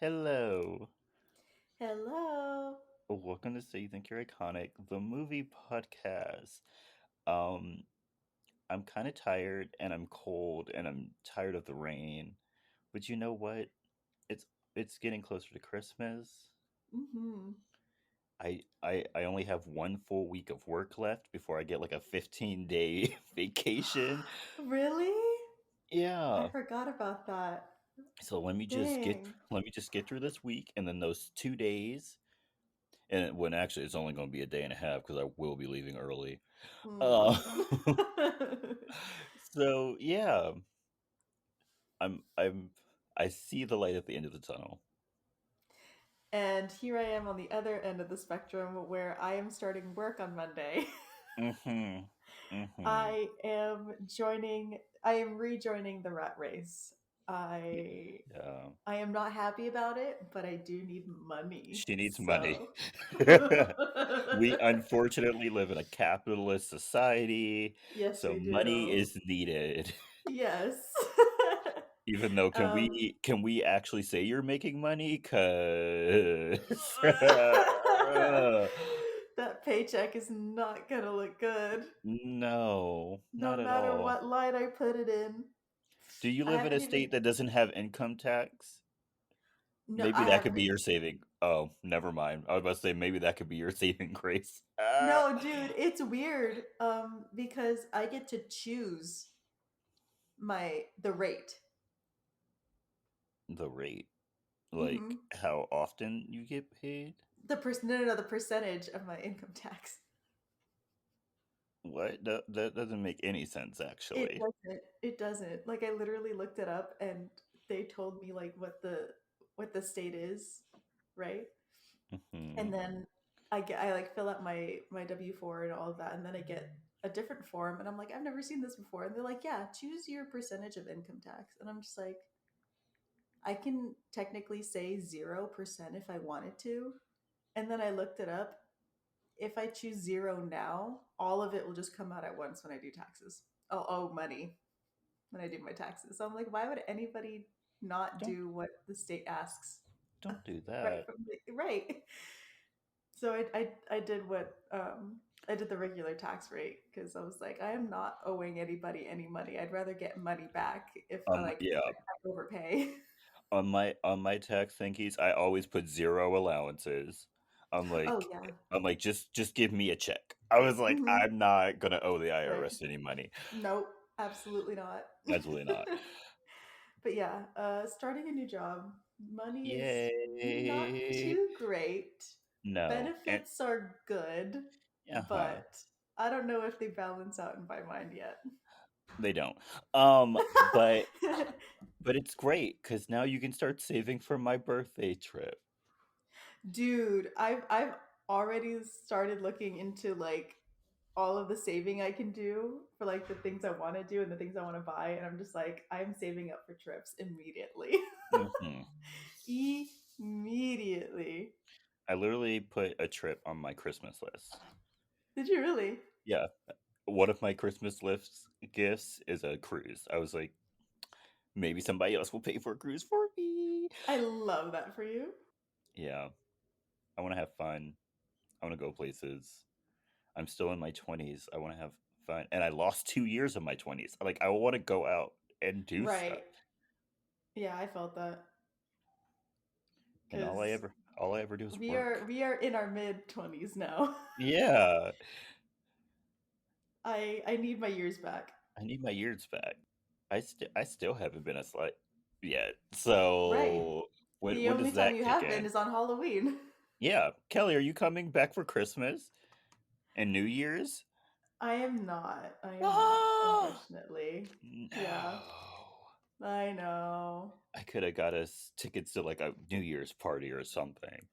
Hello. Hello. Welcome to So You Think You're Iconic, the movie podcast. Um, I'm kind of tired and I'm cold and I'm tired of the rain. But you know what? It's it's getting closer to Christmas. Mm-hmm. I only have one full week of work left before I get like a 15-day vacation. Really? I Yeah. forgot about that. So Dang. let me just get through this week and then those 2 days. And when actually it's only going to be a day and a half because I will be leaving early. Uh, Hmm. so yeah, I'm I see the light at the end of the tunnel. And here I am on the other end of the spectrum where I am starting work on Monday. Mm-hmm. Mm-hmm. I am rejoining the rat race. I Yeah. I am not happy about it, but I do need money. She needs money. So We unfortunately live in a capitalist society, yes, so we money do. is needed. Yes. Even though um, can we actually say you're making money? Cause that paycheck is not gonna look good, no, no not at matter all. what line I put it in. Do you I live in a haven't state even. that doesn't have income tax? No, Maybe I that could be haven't. your saving. Oh, never mind. I was about to say maybe that could be your saving grace. Ah, No, dude, it's weird. Because I get to choose the rate. the rate, like Hmm. how often you get paid? No, the percentage of my income tax. What? That doesn't make any sense, It actually. doesn't. It doesn't. Like I literally looked it up, and they told me like what the state is, right? Hmm. And then I like fill out my W-4 and all of that, and then I get a different form, and I'm like, I've never seen this before, and they're like, yeah, choose your percentage of income tax, and I'm just like, I can technically say 0% if I wanted to, and then I looked it up. If I choose zero now, all of it will just come out at once when I do taxes. I'll owe money when I do my taxes. So I'm like, why would anybody not Don't do what the state asks? don't do Right that. from the right. So I did what I did the regular tax rate because I was like, I am not owing anybody any money. I'd rather get money back if Yeah. I overpay. On my tax thingies, I always put zero allowances. Oh yeah. I'm like, just give me a check. I was like, Hmm. I'm not gonna owe the Right. IRS any money. Nope. Absolutely not. Absolutely not. But yeah, starting a new job, money is not Yay! too great. No, and Benefits are good, uh-huh, but I don't know if they balance out in my mind yet. they don't. But it's great because now you can start saving for my birthday trip. Dude, I've already started looking into like all of the saving I can do for like the things I want to do and the things I want to buy, and I'm just like I'm saving up for trips immediately. Hmm. Immediately. I literally put a trip on my Christmas list. Did you really? Yeah, one of my Christmas lists gifts is a cruise. I was like, maybe somebody else will pay for a cruise for me. I love that for you. Yeah, I want to have fun. I want to go places. I'm still in my 20s. I want to have fun. And I lost 2 years of my 20s. Like, I want to go out and do stuff. Right. Yeah, I felt that And because all I ever do is work. we are in our mid 20s now. Yeah, I need my years back. I need my years back. I still haven't been a slut yet. Right. So, The when only does time that you kick have been in? is on Halloween. Yeah, Kelly, are you coming back for Christmas and New Year's? I am not. I am not, Oh, unfortunately. Yeah, no. I know. I could have got us tickets to like a New Year's party or something.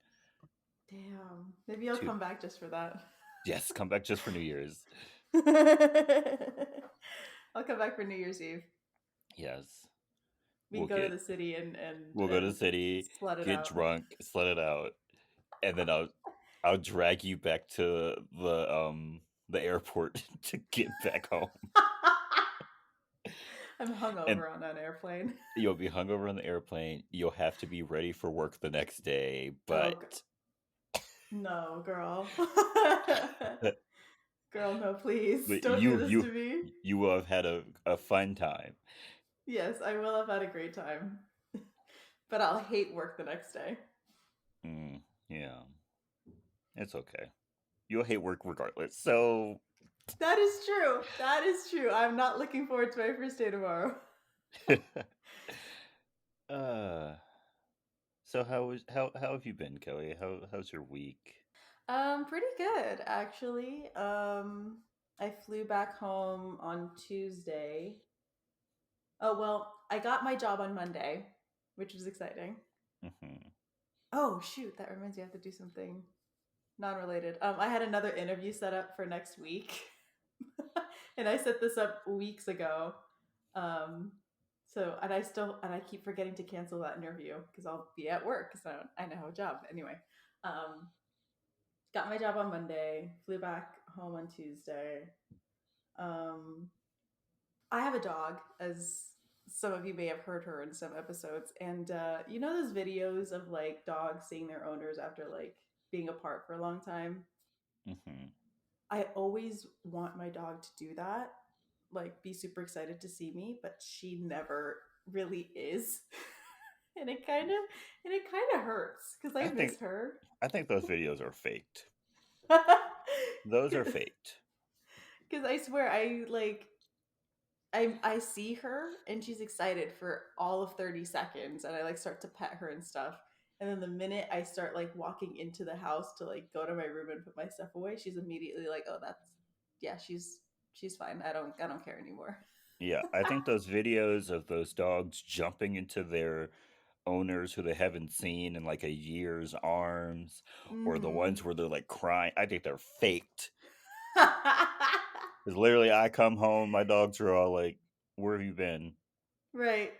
Damn. Maybe I'll To come back just for that. yes, come back just for New Year's. I'll come back for New Year's Eve. Yes, We can go to the city we'll go to the and city, slut it get out. drunk, slut it out, and then I'll drag you back to the airport to get back home. I'm And hungover on an airplane. you'll be hungover on the airplane. You'll have to be ready for work the next day, Oh, but no, girl. Girl, no, please. but Don't do this to me. you will have had a fun time. Yes, I will have had a great time, but I'll hate work the next day. Mm, yeah, it's okay. You'll hate work regardless. So, That is true. That is true. I'm not looking forward to my first day tomorrow. uh, how have you been, Kelly? How's your week? Pretty good actually. I flew back home on Tuesday. Oh well, I got my job on Monday, which was exciting. Hmm. Oh shoot, that reminds me I have to do something non-related. I had another interview set up for next week, and I set this up weeks ago. Um, and I keep forgetting to cancel that interview because I'll be at work because I don't have a job anyway. Um, got my job on Monday, flew back home on Tuesday. Um, I have a dog, as some of you may have heard her in some episodes, and you know those videos of like dogs seeing their owners after like being apart for a long time. Hmm. I always want my dog to do that, like be super excited to see me, but she never really is. and it kind of hurts because I I miss think her. I think those videos are faked. Those are Because faked. I swear I see her and she's excited for all of 30 seconds and I like start to pet her and stuff. And then the minute I start like walking into the house to like go to my room and put my stuff away, she's immediately like, "Oh, that's yeah, she's fine. I don't care anymore." Yeah, I think those videos of those dogs jumping into their owners who they haven't seen in like a year's arms, or the Mhm. ones where they're like crying, I think they're faked. Because literally, I come home, my dogs are all like, "Where have you been?" Right.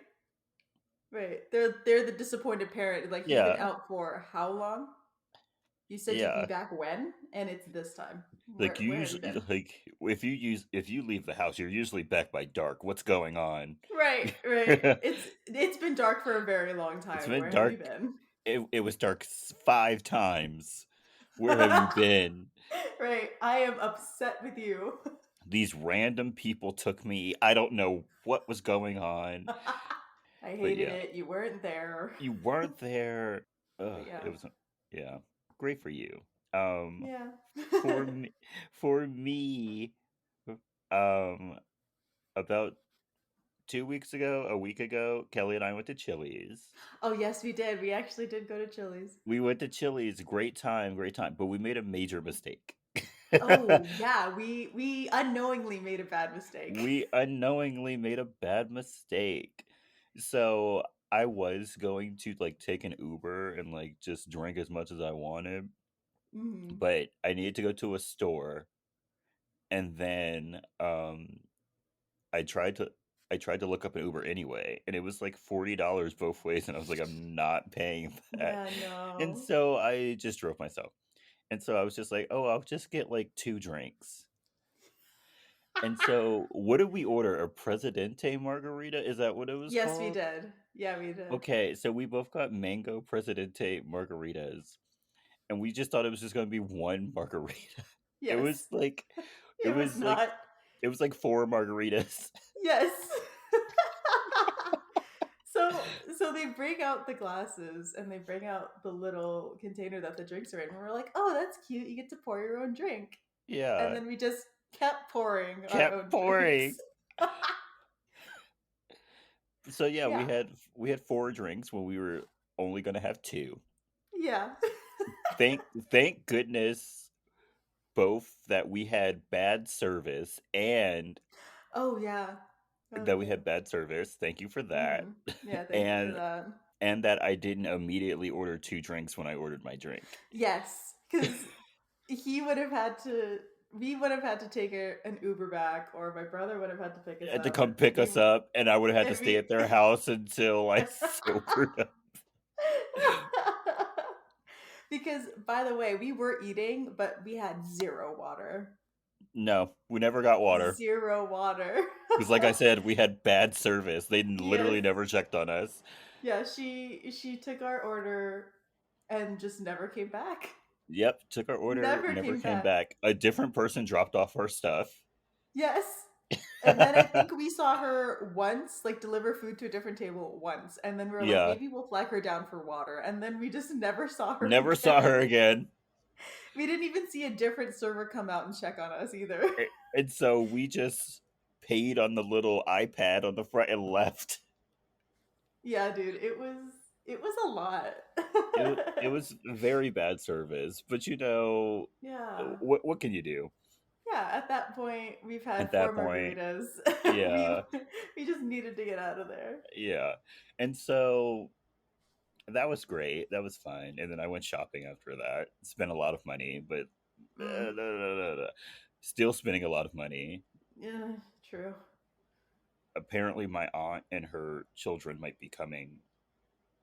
Right. They're the disappointed parent. Like you've been Yeah, out for how long? You said you'd be yeah. back when? And it's this time. Like you Where have you usually been? like if you leave the house, you're usually back by dark. What's going on? Right, right. It's been dark for a very long It's time. been Where have you dark. been? It was dark 5 times. Where have you been? Right. I am upset with you. These random people took me. I don't know what was going on, I but hated yeah, it. You weren't there. you weren't there. Ugh, But yeah. it was yeah, great for you. Um, Yeah. for me, for me, um, about 2 weeks ago, a week ago, Kelly and I went to Chili's. Oh yes, we did. We actually did go to Chili's. We went to Chili's, great time, but we made a major mistake. Oh yeah, we unknowingly made a bad mistake. We unknowingly made a bad mistake. So I was going to like take an Uber and like just drink as much as I wanted, Hmm. but I needed to go to a store, and then I tried to I tried to look up an Uber anyway, and it was like $40 both ways, and I was like, I'm not paying that. Yeah, And no. so I just drove myself. And so I was just like, oh, I'll just get like two drinks. And so what did we order? A Presidente margarita? Is that what it was Yes, we called? did. Yeah, we did. Okay, so we both got mango Presidente margaritas, and we just thought it was just going to be one margarita. It was Yes. like it It was was like not. it was like four margaritas. Yes. so they bring out the glasses and they bring out the little container that the drinks are in. And we're like, "Oh, that's cute. You get to pour your own drink." And Yeah, then we just kept pouring our kept own drinks. pouring. So yeah, Yeah. we had four drinks when we were only going to have two. Yeah. Thank thank goodness both that we had bad service and Oh yeah. Oh that we yeah. had bad service. Thank you for that. Hmm. Yeah, thank you for and that. and that I didn't immediately order two drinks when I ordered my drink. Yes, because he would have had to we would have had to take an Uber back, or my brother would have had to pick us Had to up, come pick us up, and I would have had to and stay we at their house until I sobered up. because by the way, we were eating, but we had zero water. No, we never got water. Zero water. Because, like I said, we had bad service. They Yes. literally never checked on us. Yeah, she took our order and just never came back. Yep, took our order, Never never came came back. back. A different person dropped off our stuff. Yes. And then I think we saw her once, like deliver food to a different table once. And then we were like, Yeah, maybe we'll flag her down for water. And then we just never saw her never saw her again. again. We didn't even see a different server come out and check on us either. And so we just paid on the little iPad on the front and left. Yeah, dude, it was a lot. It was very bad service, but Yeah. what can you do Yeah, at that point we've had at four that point? margaritas. we Yeah, we just needed to get out of there. yeah. And so that was great. That was fine. And then I went shopping after that. Spent a lot of money, but Mm. still spending a lot of money. Yeah, true. Apparently, my aunt and her children might be coming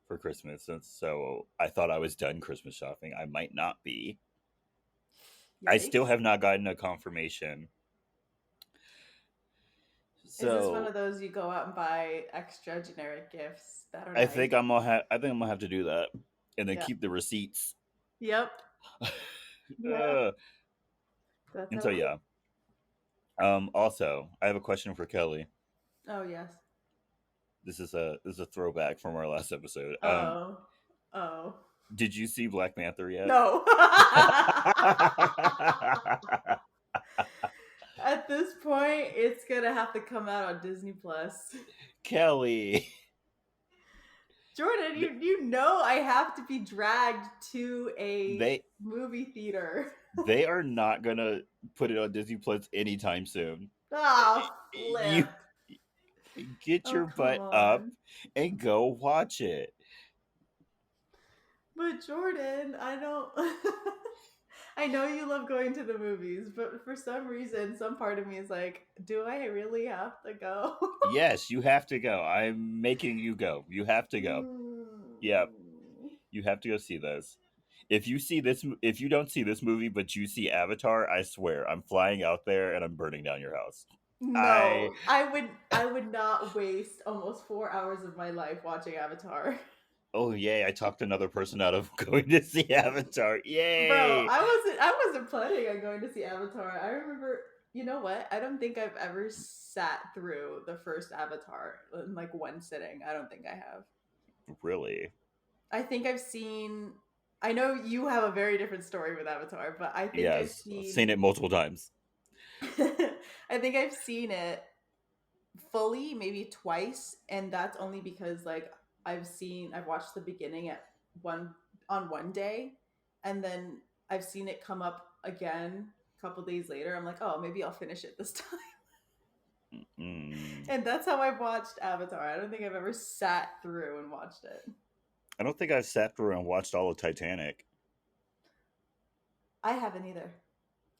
for Christmas, and so I thought I was done Christmas shopping. I might not be. I still Yikes. have not gotten a confirmation. Is this one So of those you go out and buy extra generic gifts that are I nice? think I'm gonna have to do that, and then Yeah. keep the receipts. Yep. Yeah. uh, That's and how so it works. yeah. Also, I have a question for Kelly. Oh yes. This is a throwback from our last episode. Oh. Oh. Did you see Black Panther yet? No. At this point, it's gonna have to come out on Disney Plus. Kelly, Jordan, you know I have to be dragged to a they movie theater. they are not gonna put it on Disney Plus anytime soon. Oh, You flip. get Oh, your come butt up on. and go watch it. But Jordan, I don't. I know you love going to the movies, but for some reason, some part of me is like, do I really have to go? Yes, you have to go. I'm making you go. You have to go. Yep, Mm. you have to go see this. If you don't see this movie, but you see Avatar, I swear I'm flying out there and I'm burning down your house. I No, I would not waste almost 4 hours of my life watching Avatar. Oh yay! I talked another person out of going to see Avatar. Bro, Yay! I wasn't planning on going to see Avatar. I remember, you know what? I don't think I've ever sat through the first Avatar in like one sitting. I don't think I have. Really? I think I've seen I know you have a very different story with Avatar, but I think I've Yes, I've seen seen it multiple times. I think I've seen it fully maybe twice, and that's only because like I've watched the beginning at one on one day, and then I've seen it come up again a couple days later. I'm like, oh, maybe I'll finish it this time. Mm. And that's how I've watched Avatar. I don't think I've ever sat through and watched it. I don't think I've sat through and watched all of Titanic I haven't either,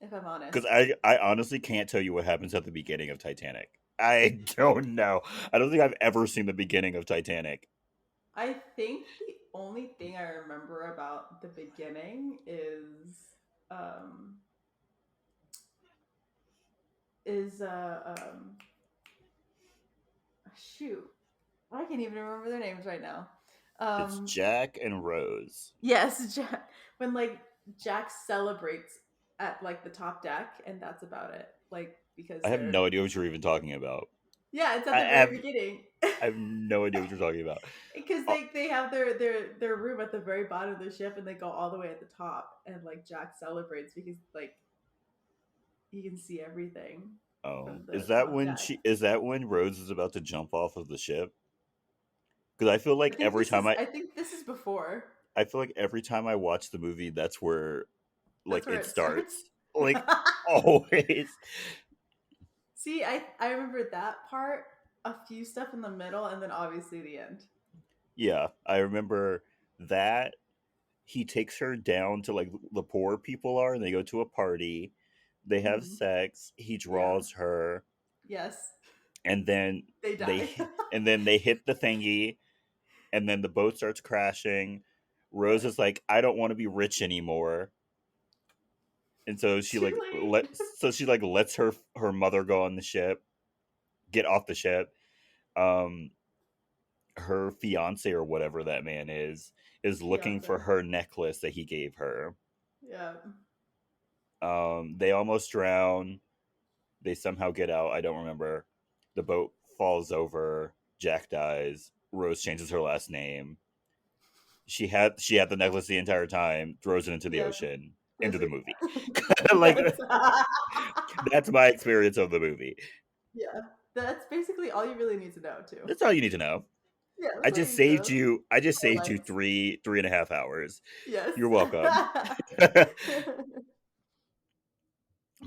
if I'm because honest. I honestly can't tell you what happens at the beginning of Titanic. I don't know. I don't think I've ever seen the beginning of Titanic. I think the only thing I remember about the beginning um is shoot, I can't even remember their names right now. It's Um, Jack and Rose. yes, when like Jack celebrates at like the top deck, and that's about it. Like because I have they're no idea what you're even talking about. yeah, it's at I the very have beginning. I have no idea what you're talking about. Because Oh, they have their room at the very bottom of the ship, and they go all the way at the top, and like Jack celebrates because like he can see everything oh, from is the that top when deck. she? Is that when Rose is about to jump off of the ship? Because I feel like every time I think this is before. I feel like every time I watch the movie, that's where like That's where it it starts. starts. Like always. See, I remember that part, a few stuff in the middle, and then obviously the end. Yeah, I remember that he takes her down to like the poor people are, and they go to a party. They have Hmm. sex. He Yeah. draws her, Yes. and then They they die. they hit the thingy, and then the boat starts crashing. Rose Yes. is like, I don't want to be rich anymore. and so Too late. she like lets her mother go on the ship, get off the ship. Um, her fiance or whatever that man is looking Fiance. for her necklace that he gave her. Yeah. They almost drown. They somehow get out. I don't remember. The boat falls over. Jack dies. Rose changes her last name. She had the necklace the entire time. Throws it into the Yeah. ocean. End That's of the it. movie. Like Yes. that's my experience of the movie. Yeah. That's basically all you really need to know too. That's all you need to know. Yeah, I that's all just you need to saved know. you. I just saved you Highlights. three and a half hours. Yes. You're welcome.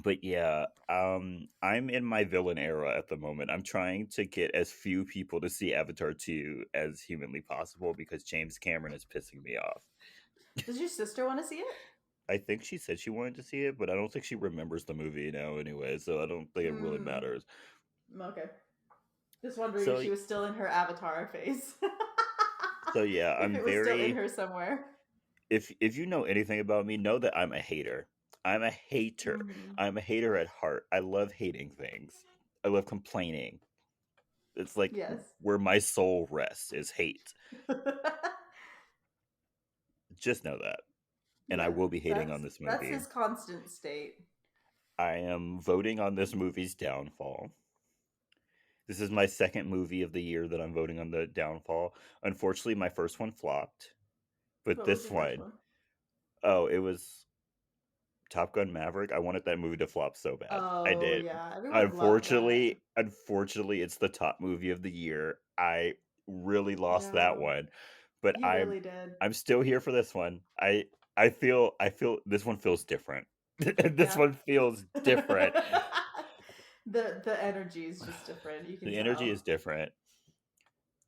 But yeah, I'm in my villain era at the moment. I'm trying to get as few people to see Avatar 2 as humanly possible because James Cameron is pissing me off. Does your sister want to see it? I think she said she wanted to see it, but I don't think she remembers the movie now anyway, so I don't think it really Mm, matters. okay. Just wondering if So she was still in her avatar phase. so yeah, If I'm it was still in very her somewhere. if you know anything about me, know that I'm a hater. I'm a hater. Mm, I'm a hater at heart. I love hating things. I love complaining. It's like yes. where my soul rests is hate. Just know that. And I Yeah, will be hating on that's this that's movie. his constant state. I am voting on this movie's downfall. This is my second movie of the year that I'm voting on the downfall. Unfortunately, my first one flopped, but What was this your first one, one? oh, it was Top Gun Maverick. I wanted that movie to flop so bad. I Oh did. yeah, everyone loved that. Unfortunately, it's the top movie of the year. I really lost that No, one, but you really did. I'm still here for this one. I feel this one feels different. This Yeah. one feels different. The energy is just different. You can The energy tell. is different.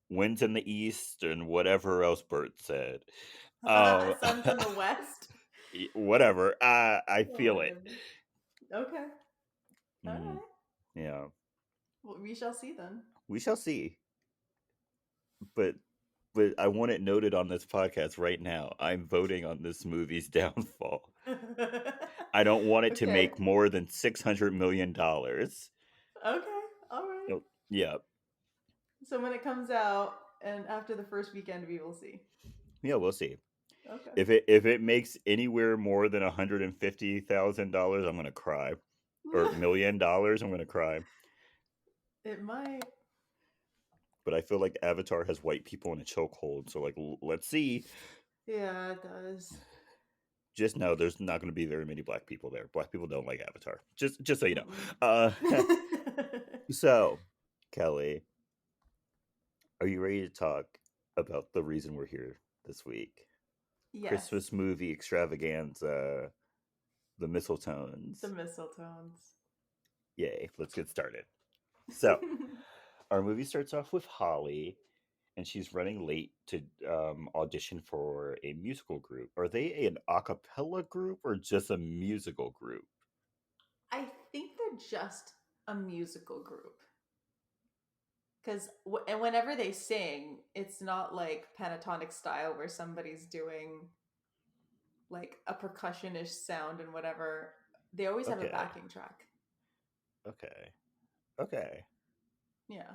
Winds in the east and whatever else Bert said. Um, Sun's in the west. whatever. I Oh feel my it. goodness. Okay. All Mm, right. yeah, Well, we shall see then. we shall see. But I want it noted on this podcast right now. I'm voting on this movie's downfall. I don't want it to Okay. make more than $600 million. Okay. All right. Oh, yeah, So when it comes out and after the first weekend, we will see. yeah, we'll see. Okay. If it makes anywhere more than $150,000, I'm gonna cry. Or $1 million, I'm gonna cry. It might. But I feel like Avatar has white people in a chokehold. So like, let's see. Yeah, it does. Just know there's not going to be very many black people there. Black people don't like Avatar. Just so you know. Mm-mm. Uh, so, Kelly, are you ready to talk about the reason we're here this week? Yes. Christmas movie extravaganza, the The Mistletones. Mistletones. Yay! Let's get started. So, our movie starts off with Holly, and she's running late to audition for a musical group. Are they an a cappella group or just a musical group? I think they're just a musical group. Because and whenever they sing, it's not like pentatonic style where somebody's doing like a percussionish sound and whatever. They always have a Okay, backing track. okay, okay. Yeah.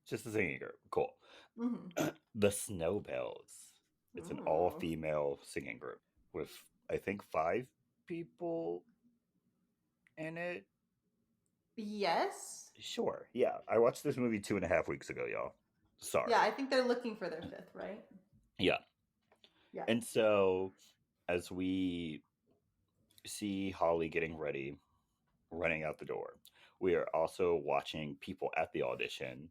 Just a singing group. Cool. Mm-hmm. The Snowbells. It's an all Ooh. female singing group with, I think, five people in it. Yes. Sure. Yeah. I watched this movie 2.5 weeks ago, y'all. Yeah, I Sorry. think they're looking for their fifth, right? Yeah. Yeah. And so, as we see Holly getting ready, running out the door, we are also watching people at the audition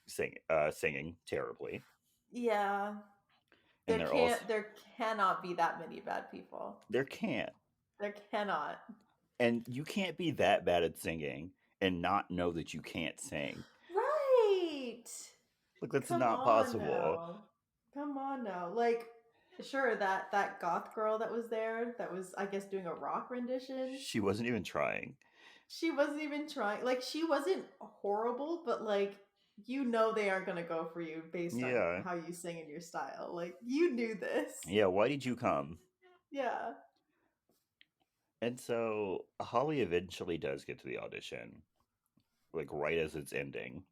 singing terribly. Yeah. And they're also, There cannot be that many bad people. there can't. There cannot. And you can't be that bad at singing and not know that you can't sing. Right. Like that's Come not on possible. now. Come on now. Like sure that goth girl that was there that was I guess doing a rock rendition. She wasn't even trying. She wasn't even trying. Like she wasn't horrible, but like you know they aren't going to go for you based on Yeah. how you sing and your style. Like you knew this. Yeah, why did you come? Yeah. And so Holly eventually does get to the audition, like right as it's ending.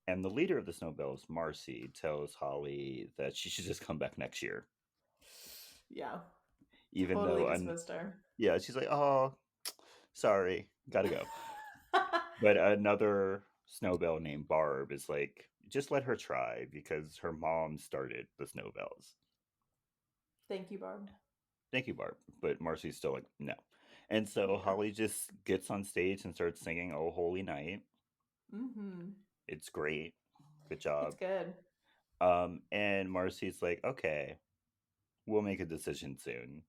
And the leader of the Snowbells, Marcy, tells Holly that she should just come back next year. Yeah, Even totally though, dismissed her. yeah, she's like, oh, sorry, gotta go. But another Snowbell named Barb is like, just let her try because her mom started the Snowbells. Thank you, Barb. Thank you, Barb. But Marcy's still like, no. And so Yeah. Holly just gets on stage and starts singing Oh Holy Night. Mm-hmm. It's great. Good It's job. good. And Marcy's like, okay, we'll make a decision soon.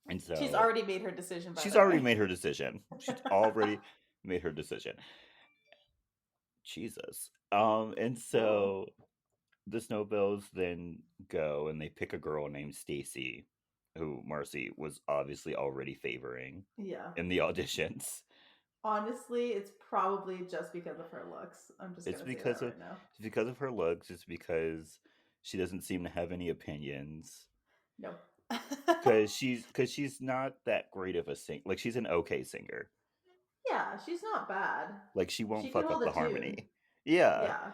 And She's so already made her decision, by she's the already way. made her decision. She's already made her decision. Jesus. And Whoa. so the Snowbells then go and they pick a girl named Stacy, who Marcy was obviously already favoring Yeah. in the auditions. Honestly, it's probably just because of her looks. I'm just It's gonna say that because of right now. it's because of her looks. It's because she doesn't seem to have any opinions. No. Because she's not that great of a sing. Like she's an okay singer. Yeah, she's not bad. Like she won't She can fuck up hold the a tune. harmony. Yeah, Yeah.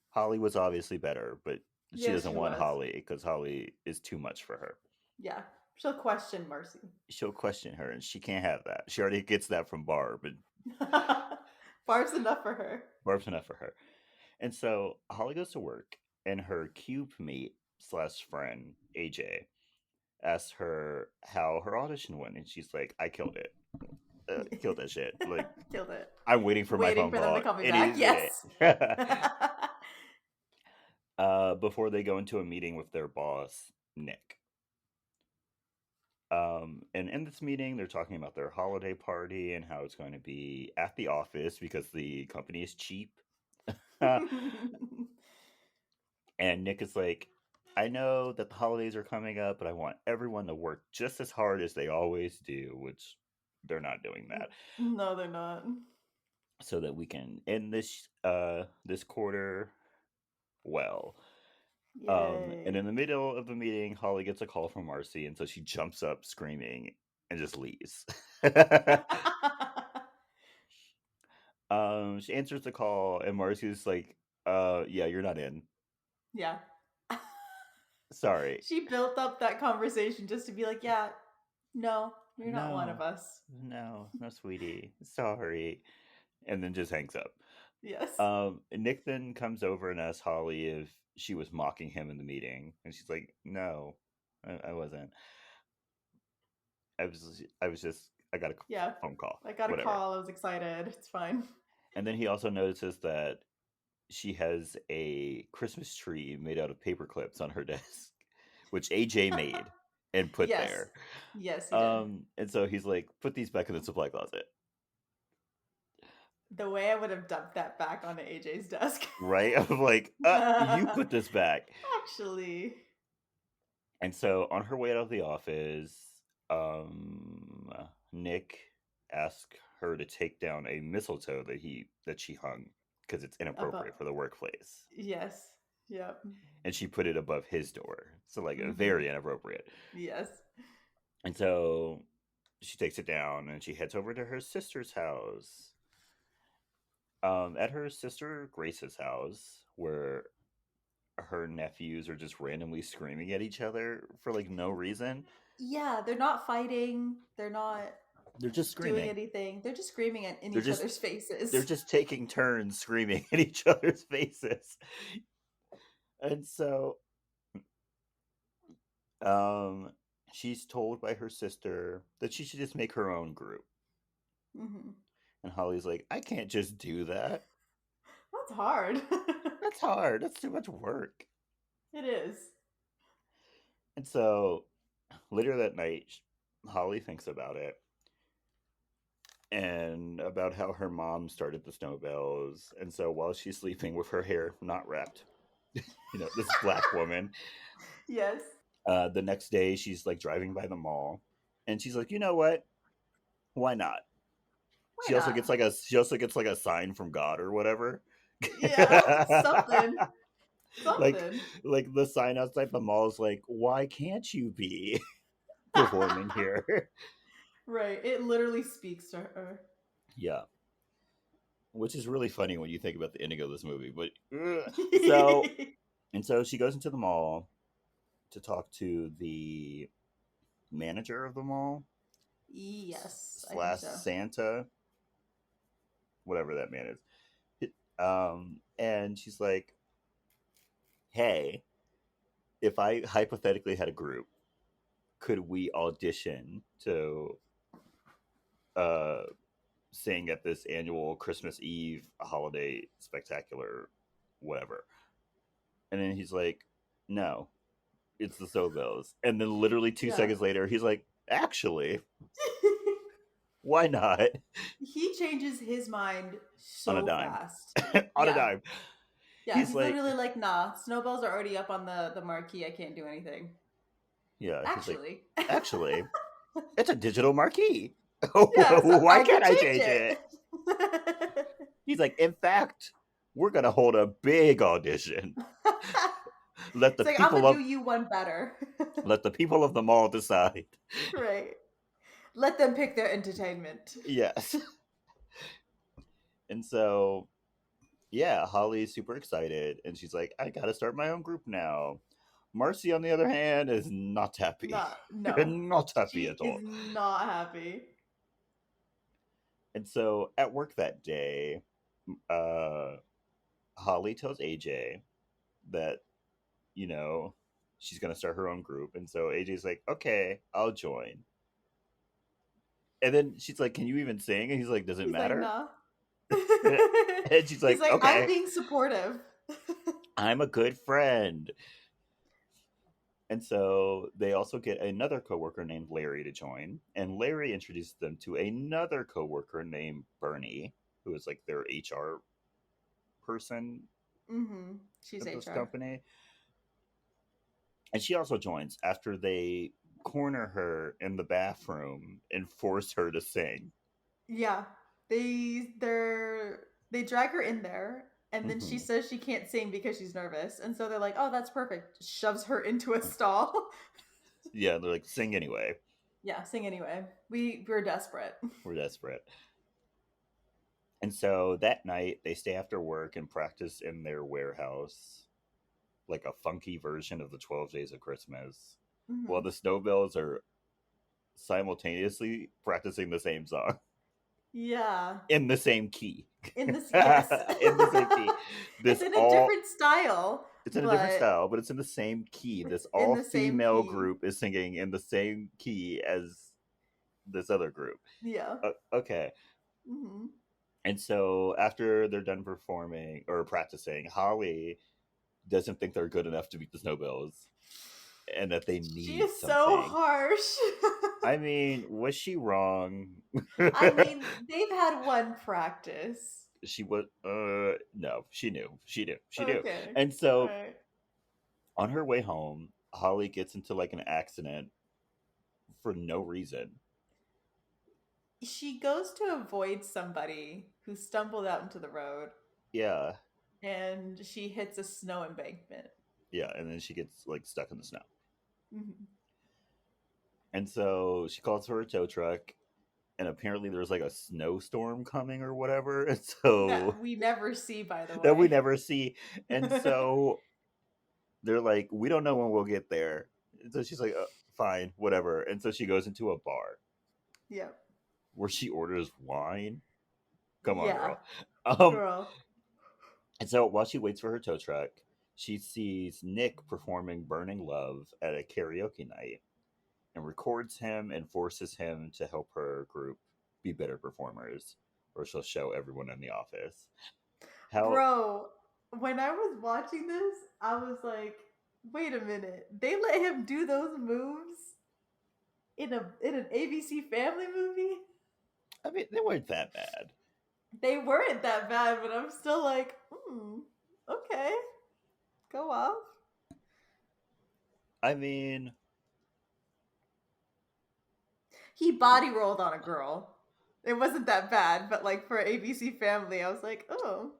Holly was obviously better, but she Yes, doesn't she want was. Holly because Holly is too much for her. Yeah. She'll question Marcy. She'll question her, and she can't have that. She already gets that from Barb, and Barb's enough for her. Barb's enough for her. And so Holly goes to work, and her cube mate slash friend AJ asks her how her audition went, and she's like, "I killed it, killed that shit. Like Killed it. I'm waiting for my Waiting phone for them to call call me any back. minute." Yes. Before they go into a meeting with their boss, Nick. And in this meeting, they're talking about their holiday party and how it's going to be at the office because the company is cheap. And Nick is like, I know that the holidays are coming up, but I want everyone to work just as hard as they always do, which they're not doing that, No, they're not. so that we can end this quarter well. And Yay. in the middle of the meeting, Holly gets a call from Marcy, and so she jumps up screaming and just leaves. She answers the call, and Marcy's like, yeah, you're not in. Yeah. Sorry. She built up that conversation just to be like, yeah, no, you're not one of No, us. no, sweetie. Sorry. And then just hangs up. Yes. Nick then comes over and asks Holly if she was mocking him in the meeting, and she's like, "No, I wasn't. I was just, I got a Yeah. phone call, I got a whatever." call. I was excited. It's fine. And then he also notices that she has a Christmas tree made out of paper clips on her desk, which AJ made and put Yes. there. Yes, he did. And so he's like, "Put these back in the supply closet." The way I would have dumped that back onto AJ's desk. Right? I'm like, you put this back. Actually. And so on her way out of the office, Nick asked her to take down a mistletoe that she hung because it's About inappropriate for the workplace. yes. Yep. And she put it above his door. So like Mm-hmm. very inappropriate. Yes. And so she takes it down and she heads over to her sister's house. At her sister Grace's house, where her nephews are just randomly screaming at each other for like no reason. Yeah, they're not fighting. They're not They're just doing screaming. anything. They're just screaming in They're each just other's they're faces. just taking turns screaming at each other's faces. And so um she's told by her sister that she should just make her own group. Mm-hmm. And Holly's like, I can't just do that. That's hard. That's hard. That's too much work. It is. And so later that night, Holly thinks about it and about how her mom started the Snowbells. And so while she's sleeping with her hair not wrapped, this black woman, Yes. the next day she's like driving by the mall, and she's like, you know what? Why not? Why not? She also gets like a sign from God or whatever. Yeah. Something. like Something. like the sign outside the mall is like, why can't you be? performing here. Right. It literally speaks to her. Yeah, which is really funny when you think about the ending of this movie. But so and so she goes into the mall to talk to the manager of the mall Yes, I think slash so. Santa, whatever that man is. And she's like, "Hey, if I hypothetically had a group, could we audition to uh, sing at this annual Christmas Eve holiday spectacular, whatever?" And then he's like, "No, it's the Sobels." And then literally two Yeah. seconds later, he's like, "Actually, why not?" He changes his mind On a so dime. fast. On a Yeah. dime. Yeah, He's he's like, literally like, nah, snowballs are already up on the marquee. I can't do anything. yeah, he's like, Actually. "Actually, it's a digital marquee. Yeah, so Why I can can't I change change it?" it. He's like, "In fact, we're gonna hold a big audition. Let the It's like, I'm people gonna do of you one better. let the people of the mall decide." Right. Let them pick their entertainment. Yes. And so, yeah, Holly's super excited, and she's like, "I gotta start my own group now." Marcy, on the other hand, is not happy. Not, no. Not happy She at is all. not happy. And so, at work that day, uh, Holly tells AJ that, you know, she's gonna start her own group, and so AJ's like, "Okay, I'll join." And then she's like, "Can you even sing?" And he's like, "Does it He's like, matter?" nah. And she's He's like, like, I'm "Okay, being supportive. I'm a good friend." And so they also get another coworker named Larry to join, and Larry introduces them to another coworker named Bernie, who is like their HR person She's at this HR. company. And she also joins after they corner her in the bathroom and force her to sing. Yeah. They drag her in there and then she Hmm. says she can't sing because she's nervous. And so they're like, "Oh, that's perfect." Shoves her into a stall. Yeah, they're like, "Sing anyway. Yeah, sing anyway. We're desperate. We're desperate." And so that night, they stay after work and practice in their warehouse, like a funky version of the 12 Days of Christmas, while Hmm. the Snowbells are simultaneously practicing the same song Yeah. in the same key. In this, yes. In the same key. It's This in a all different style, it's in a different but style, but it's in the same key. it's This in all the same female key. group is singing in the same key as this other group. Yeah. Okay. Hmm. And so after they're done performing or practicing, Holly doesn't think they're good enough to beat the Snowbills and that they She need is so something. harsh. I mean, was she wrong? I mean, they've had one practice. She was no, she knew. Okay. And All so right. on her way home, Holly gets into like an accident for no reason. She goes to avoid somebody who stumbled out into the road Yeah, and she hits a snow embankment. yeah, and then she gets like stuck in the snow. Mhm. And so she calls for a tow truck, and apparently there's like a snowstorm coming or whatever. And so That we never see, by the that we way. never see. And so they're like, "We don't know when we'll get there." And so she's like, "Fine, whatever." And so she goes into a bar Yep. where she orders wine. Come on, Yeah, girl. Um, girl. and so while she waits for her tow truck, she sees Nick performing Burning Love at a karaoke night and records him and forces him to help her group be better performers, or she'll show everyone in the office. How Bro, when I was watching this, I was like, wait a minute. They let him do those moves in an ABC Family movie? I mean, they weren't that bad. They weren't that bad, but I'm still like, okay, go off. I mean, He body rolled on a girl. It wasn't that bad, but like for ABC Family, I was like, oh,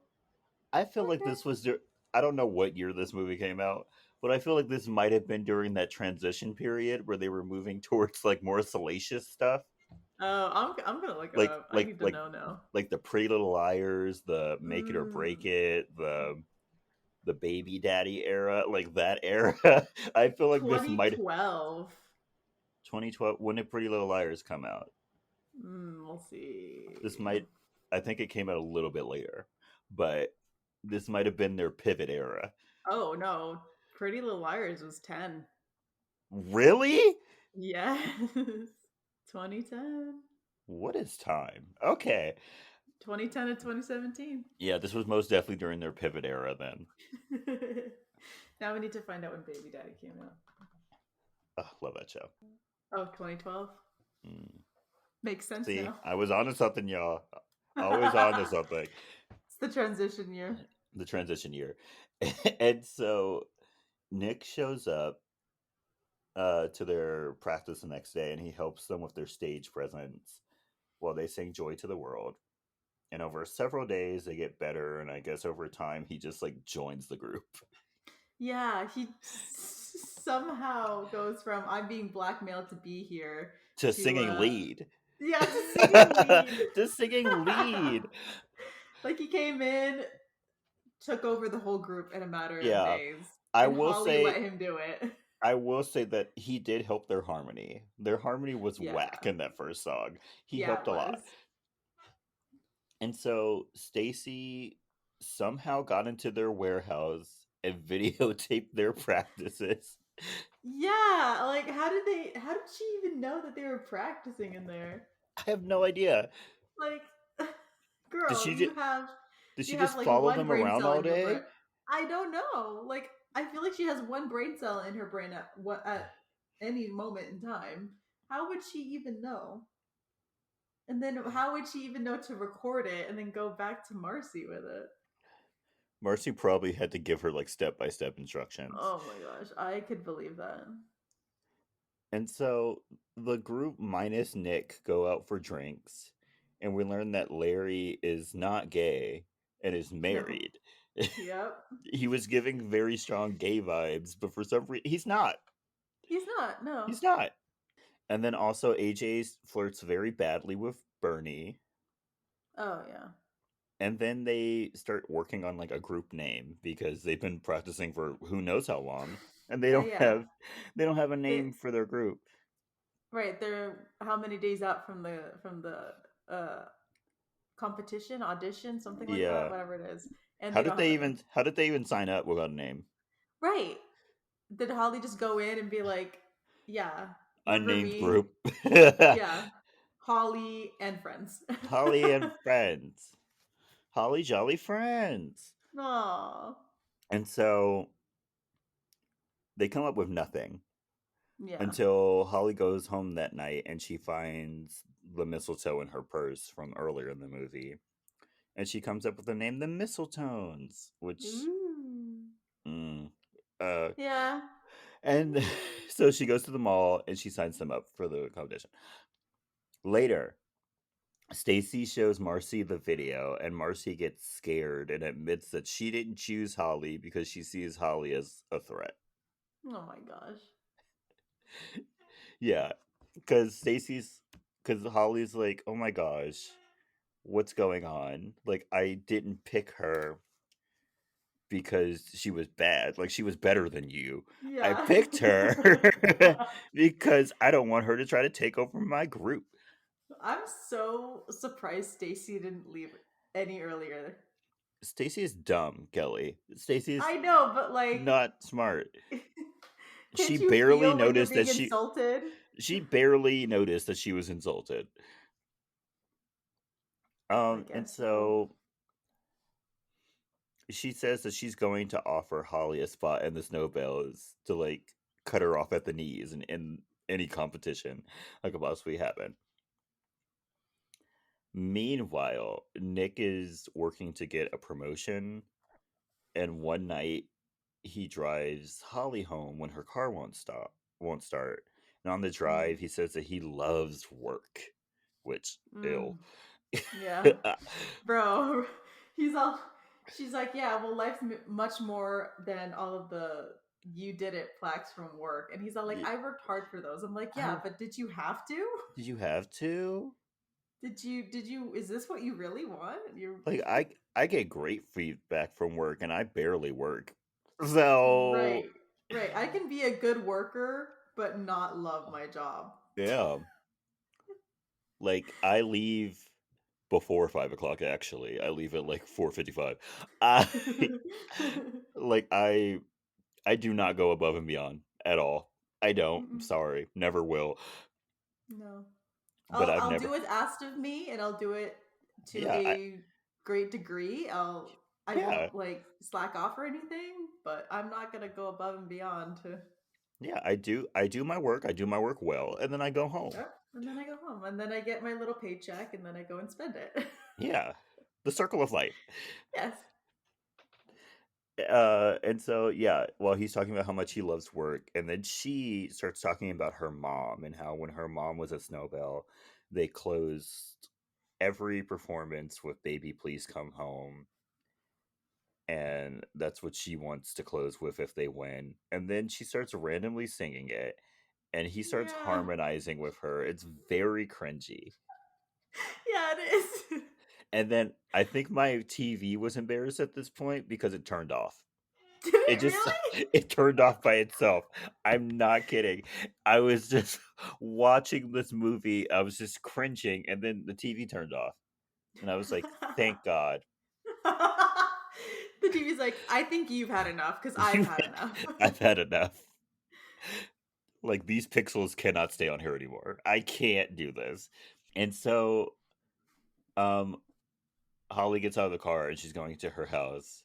I feel like okay. this was I don't know what year this movie came out, But I feel like this might have been during that transition period where they were moving towards like more salacious stuff, Oh, I'm gonna look it like up. I like need to like know now. like the Pretty Little Liars, the Make It or Break Mm, It, the Baby Daddy era, like that era. I feel like this might 2012. 2012. When did Pretty Little Liars come out? We'll This see. might, I think it came out a little bit later, but this might have been their pivot era. Oh no, Pretty Little Liars was 10. Really? Yes. 2010. What is time? Okay. 2010 to 2017. Yeah, this was most definitely during their pivot era then. Now we need to find out when Baby Daddy came out. Ugh, love that show. Oh, 2012. Mm. Makes sense See, now. I was onto something, y'all. Always onto It's something. the transition year. The transition year. And so Nick shows up to their practice the next day and he helps them with their stage presence while they sing Joy to the World. And over several days they get better, and I guess over time he just like joins the group. Yeah, he somehow goes from I'm being blackmailed to be here To to singing lead. yeah, to singing lead. To singing lead. Like he came in, took over the whole group in a matter of Yeah. days, I and will Holly let say him do it. I will say that he did help their harmony. Their harmony was whack Yeah. in that first song. He Yeah, helped it a lot. was. And so Stacy somehow got into their warehouse and videotaped their practices. Yeah, like how did she even know that they were practicing in there? I have no idea. Like Did girl, she just did you she have just like follow one them brain around cell all in your brain. day? I don't know. Like I feel like she has one brain cell in her brain at what at any moment in time. How would she even know? And then how would she even know to record it and then go back to Marcy with it? Marcy probably had to give her like step by step instructions. Oh my gosh, I could believe that. And so the group minus Nick go out for drinks, and we learn that Larry is not gay and is No. married. Yep. He was giving very strong gay vibes, but for some reason he's not. He's not. No. He's not. And then also AJ flirts very badly with Bernie, Oh yeah. and then they start working on like a group name because they've been practicing for who knows how long, and Yeah. they don't have a They name for their group. right. They're how many days out from the uh competition, audition, something like that, Yeah. whatever it is. And they don't have a name. How did they even sign up without a name? Right. Did Holly just go in and be like, yeah, remember Unnamed me? group. Yeah. Holly and friends. Holly and friends. Holly Jolly Friends. Aw. And so they come up with nothing Yeah. until Holly goes home that night and she finds the mistletoe in her purse from earlier in the movie. And she comes up with the name the Mistletones, which Ooh. mm, uh Yeah. and so she goes to the mall and she signs them up for the competition. Later, Stacy shows Marcy the video, and Marcy gets scared and admits that she didn't choose Holly because she sees Holly as a threat. Oh my gosh. Yeah, because Holly's like, oh my gosh, what's going on? Like, I didn't pick her because she was bad. Like, she was better than you. I Yeah. picked her because I don't want her to try to take over my group. I'm so surprised Stacy didn't leave any earlier. Stacy is dumb, Kelly. Stacy is I know, but like, not smart. She can't you barely feel when you're noticed that being insulted? she barely noticed that she was insulted. I And guess so. so she says that she's going to offer Holly a spot in the Snowbells to like cut her off at the knees in any competition that could possibly happen. Meanwhile, Nick is working to get a promotion, and one night he drives Holly home when her car won't start. And on the Mm. drive, he says that he loves work, which ill. Mm. Yeah. Bro, he's all she's like, "Yeah, well life's much more than all of the you did it plaques from work. And he's all like, Y- I worked hard for those. I'm like, I yeah, but did you have to? did you have to? Did you is this what you really want? You're Like I get great feedback from work and I barely work. So, right. Right. I can be a good worker, but not love my job. yeah. Like I leave before 5 o'clock actually. I leave at like 4:55. I like I do not go above and beyond at all. I don't. I'm Mm-mm. sorry. Never will. No. But I've I'll do never. what's asked of me, and I'll do it to Yeah, a great degree. I yeah, won't like slack off or anything, but I'm not gonna go above and beyond to. yeah. I do my work. I do my work well, and then I go home. Yep. And then I go home, and then I get my little paycheck, and then I go and spend it. Yeah, the circle of life. Yes. And so yeah, while he's talking about how much he loves work, and then she starts talking about her mom and how when her mom was a Snowbell, they closed every performance with "Baby, Please Come Home," and that's what she wants to close with if they win. And then she starts randomly singing it, and he starts Yeah. harmonizing with her. It's very cringy. Yeah, it is. And then I think my TV was embarrassed at this point because it turned off. Did It it just really? it turned off by itself. I'm not kidding. I was just watching this movie. I was just cringing, and then the TV turned off, and I was like, "Thank God." The TV's like, I think you've had enough because I've You, had enough. I've had enough. Like these pixels cannot stay on here anymore. I can't do this. And so, um, Holly gets out of the car and she's going to her house,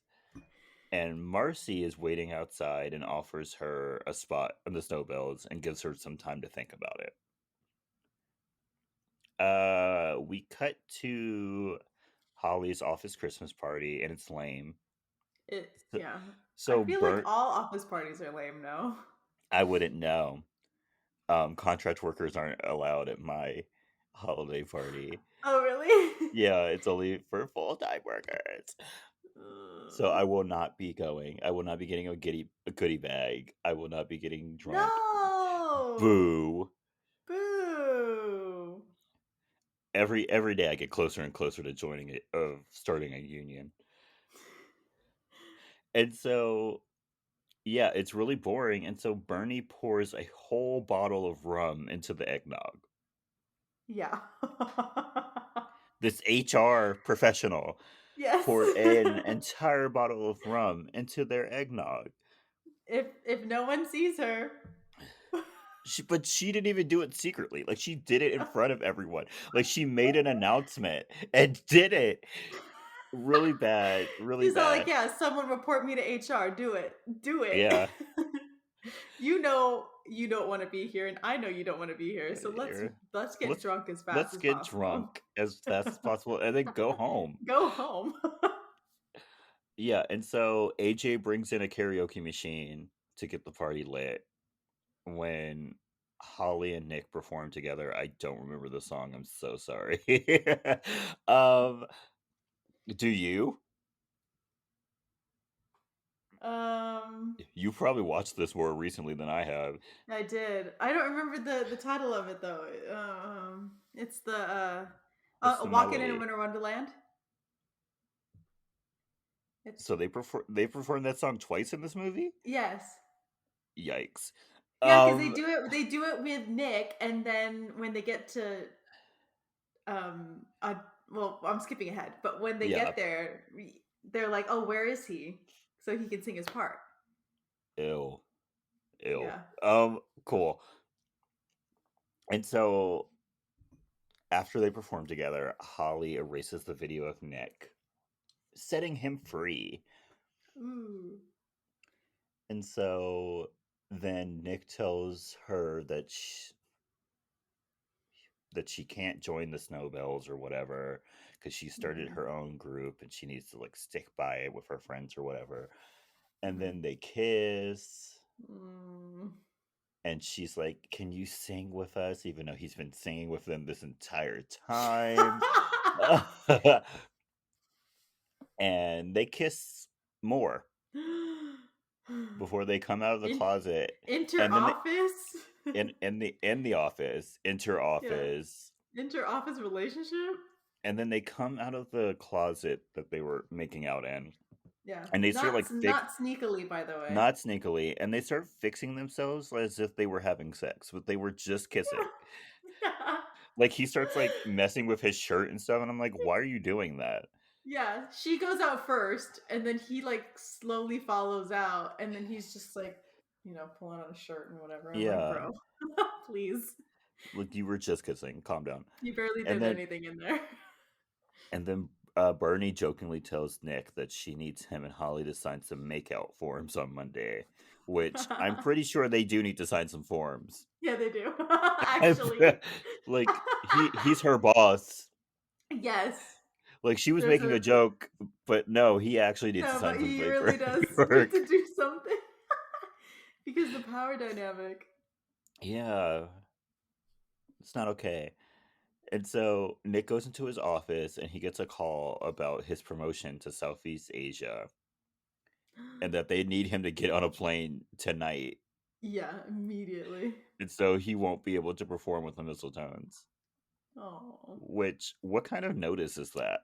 and Marcy is waiting outside and offers her a spot on the Snowbells and gives her some time to think about it. We cut to Holly's office Christmas party, and it's lame. It So, yeah. I so feel like burnt. all office parties are lame now. I wouldn't know. Contract workers aren't allowed at my holiday party. Oh, really? Yeah, it's only for full time workers. So Uh, I will not be going. I will not be getting a goodie bag. I will not be getting drunk. no! Boo. Boo! Every day I get closer and closer to joining it of starting a union. And so yeah, it's really boring. And so Bernie pours a whole bottle of rum into the eggnog. Yeah. This HR professional Yes. poured an entire bottle of rum into their eggnog. If no one sees her. But she didn't even do it secretly. Like she did it in front of everyone. Like she made an announcement and did it. Really bad. Really She's all like, bad. yeah, someone report me to HR. Do it. Do it. Yeah. You know you don't want to be here, and I know you don't want to be here. So You're- let's get Let's drunk as fast let's as get possible. drunk as fast as possible and then go home. Go home. Yeah, and so AJ brings in a karaoke machine to get the party lit. When Holly and Nick perform together, I don't remember the song. I'm so sorry. um, do you? um, You probably watched this more recently than I have. I did. I don't remember the title of it though. It's the What's the Walking in a melody? Winter Wonderland. It's So they performed that song twice in this movie? yes. Yikes. Yeah, because Um, they do it with Nick, and then when they get to well, I'm skipping ahead, but when they yeah. get there, they're like, "Oh, where is he?" So he can sing his part. Ew. Ew. Yeah. Cool. And so after they perform together, Holly erases the video of Nick, setting him free. Ooh. And so then Nick tells her that she can't join the Snowbells or whatever because she started Mm-hmm. her own group and she needs to like stick by it with her friends or whatever. And Mm-hmm. then they kiss, Mm. and she's like, "Can you sing with us?" Even though he's been singing with them this entire time. And they kiss more. before they come out of the In closet, inter and then office. in the office, inter Yeah, office, inter office relationship. and then they come out of the closet that they were making out in, Yeah, and they start not like not sneakily, by the way. not sneakily, and they start fixing themselves as if they were having sex, but they were just kissing. Yeah. Like he starts like messing with his shirt and stuff, and I'm like, why are you doing that? Yeah, she goes out first, and then he like slowly follows out, and then he's just like, pulling on a shirt and whatever. I'm like, Yeah, bro, please, like you were just kissing. Calm down. you barely And did then anything in there. and then Bernie jokingly tells Nick that she needs him and Holly to sign some makeout forms on Monday, which I'm pretty sure they do need to sign some forms. Yeah, they do. Actually, Like he's her boss. yes. Like she was There's making a a joke, but no, he actually needs to no, sign but some he really does need paperwork. to do something because the power dynamic. Yeah, it's not okay. And so Nick goes into his office and he gets a call about his promotion to Southeast Asia and that they need him to get on a plane tonight. Yeah, immediately. And so he won't be able to perform with the Mistletones. Oh, Which, what kind of notice is that?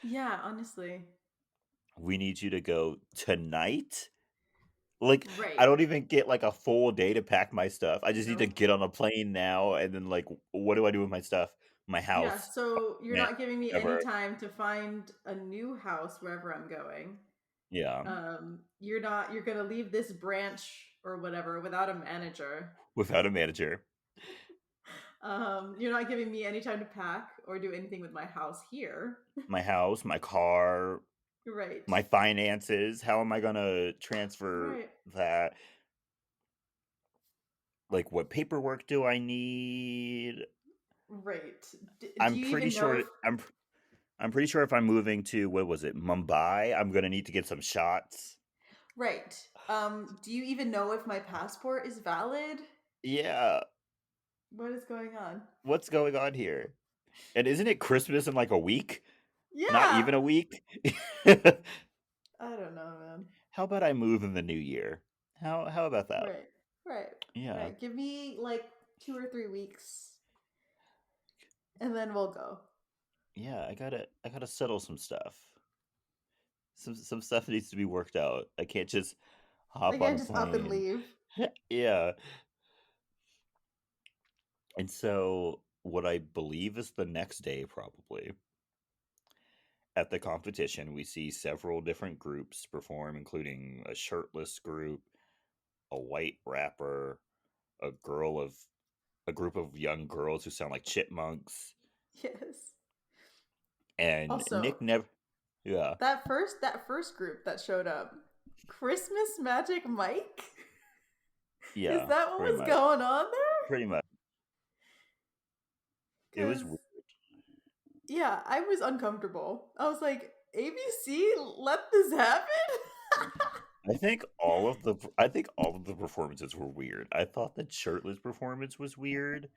yeah. Honestly, We need you to go tonight? Like, I right. don't even get like a full day to pack my stuff. I just need to Nope. get on a plane now and then, like, what do I do with my stuff? My Yeah, house, so you're man, not giving me any ever. time to find a new house wherever I'm going. Yeah, You're gonna leave this branch or whatever without a manager. without a manager. You're not giving me any time to pack or do anything with my house here. My house, my car, Right. my finances. How am I gonna transfer Right. that? Like, what paperwork do I need? Right. Do I'm you pretty even know sure if I'm pretty sure if I'm moving to what was it, Mumbai, I'm gonna need to get some shots. right. Do you even know if my passport is valid? Yeah, What is going on? what's going on here? And isn't it Christmas in like a week? Not Yeah. even a week? I don't know, man. How about I move in the new year? How about that? Right. Right. Yeah. Right. Give me like 2 or 3 weeks and then we'll go. Yeah, I gotta settle some stuff. Some stuff needs to be worked out. I can't just I hop on can't a just up and plane. leave. Yeah. And so what I believe is the next day probably at the competition we see several different groups perform, including a shirtless group, a white rapper, a girl of a group of young girls who sound like chipmunks, Yes. and Also, Nick never. Yeah, that first group that showed up, Christmas Magic Mike? Is yeah, that what pretty was much, going on there? pretty much. It was. Cuz yeah, I was uncomfortable. I was like, ABC, let this happen? I think all of the performances were weird. I thought the shirtless performance was weird.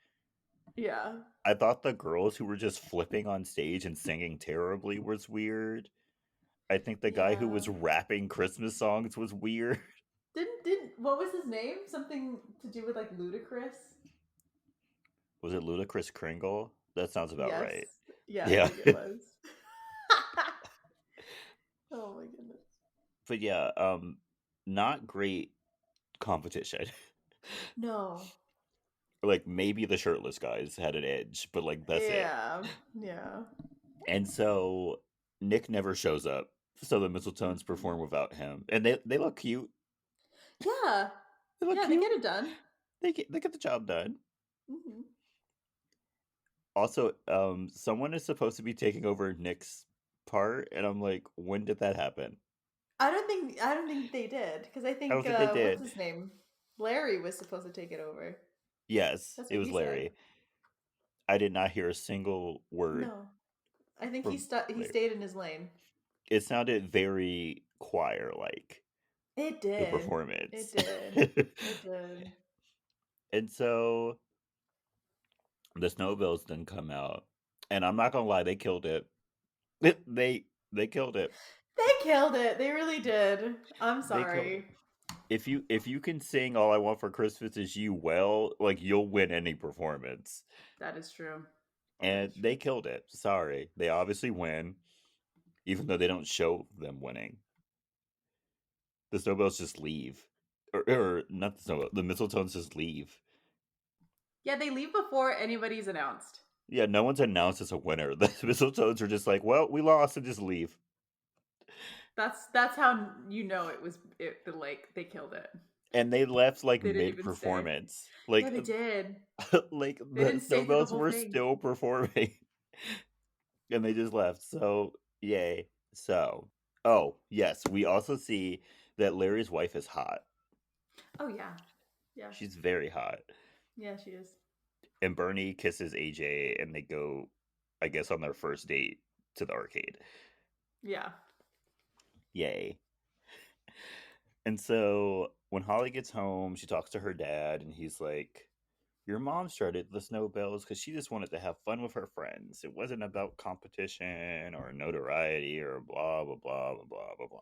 Yeah. I thought the girls who were just flipping on stage and singing terribly was weird. I think the guy who Yeah. was rapping Christmas songs was weird. Didn't what was his name? Something to do with like ludicrous? Was it Ludacris Kringle? That sounds about Yes. right. Yeah, I Yeah. think it was. Oh my goodness. But yeah, not great competition. No. Like maybe the shirtless guys had an edge, but like that's it. Yeah. Yeah. And so Nick never shows up. So the Mistletones Mhm. perform without him. And they look cute. Yeah. They look Yeah, they cute. get it done. They get the job done. Hmm. Also, someone is supposed to be taking over Nick's part, and I'm like, when did that happen? I don't think they did because I I don't think think they what's did. his name? Larry was supposed to take it over. Yes, That's it what was he said. Larry. I did not hear a single word No. I think he from stu- he Larry. stayed in his lane. It sounded very choir like, It the did. It performance. did. It did. And so the Snowbills didn't come out. And I'm not gonna lie, they killed it. They killed it. They killed it. They really did. I'm They killed it. sorry. if you can sing "All I Want for Christmas Is You" well, like you'll win any performance. That is true. That And is true. they killed it. Sorry, they obviously win, even though they don't show them winning. The Snowbells just leave, or not the Snowbells. The Mistletones just leave. Yeah, they leave before anybody's announced. Yeah, no one's announced as a winner. The Mistletones are just like, well, we lost, and just leave. That's how you know it was like they killed it. And they left like They didn't mid even stay. performance. Yeah, they did. Like They the didn't stay through the Snowbells whole were thing. still performing, and they just left. So yay. So oh yes, we also see that Larry's wife is hot. Oh yeah. Yeah. She's very hot. Yeah, she is. And Bernie kisses AJ, and they go, I guess, on their first date to the arcade. Yeah. Yay. And so when Holly gets home, she talks to her dad, and he's like, your mom started the Snowbells because she just wanted to have fun with her friends. It wasn't about competition or notoriety or blah, blah, blah, blah, blah, blah, blah.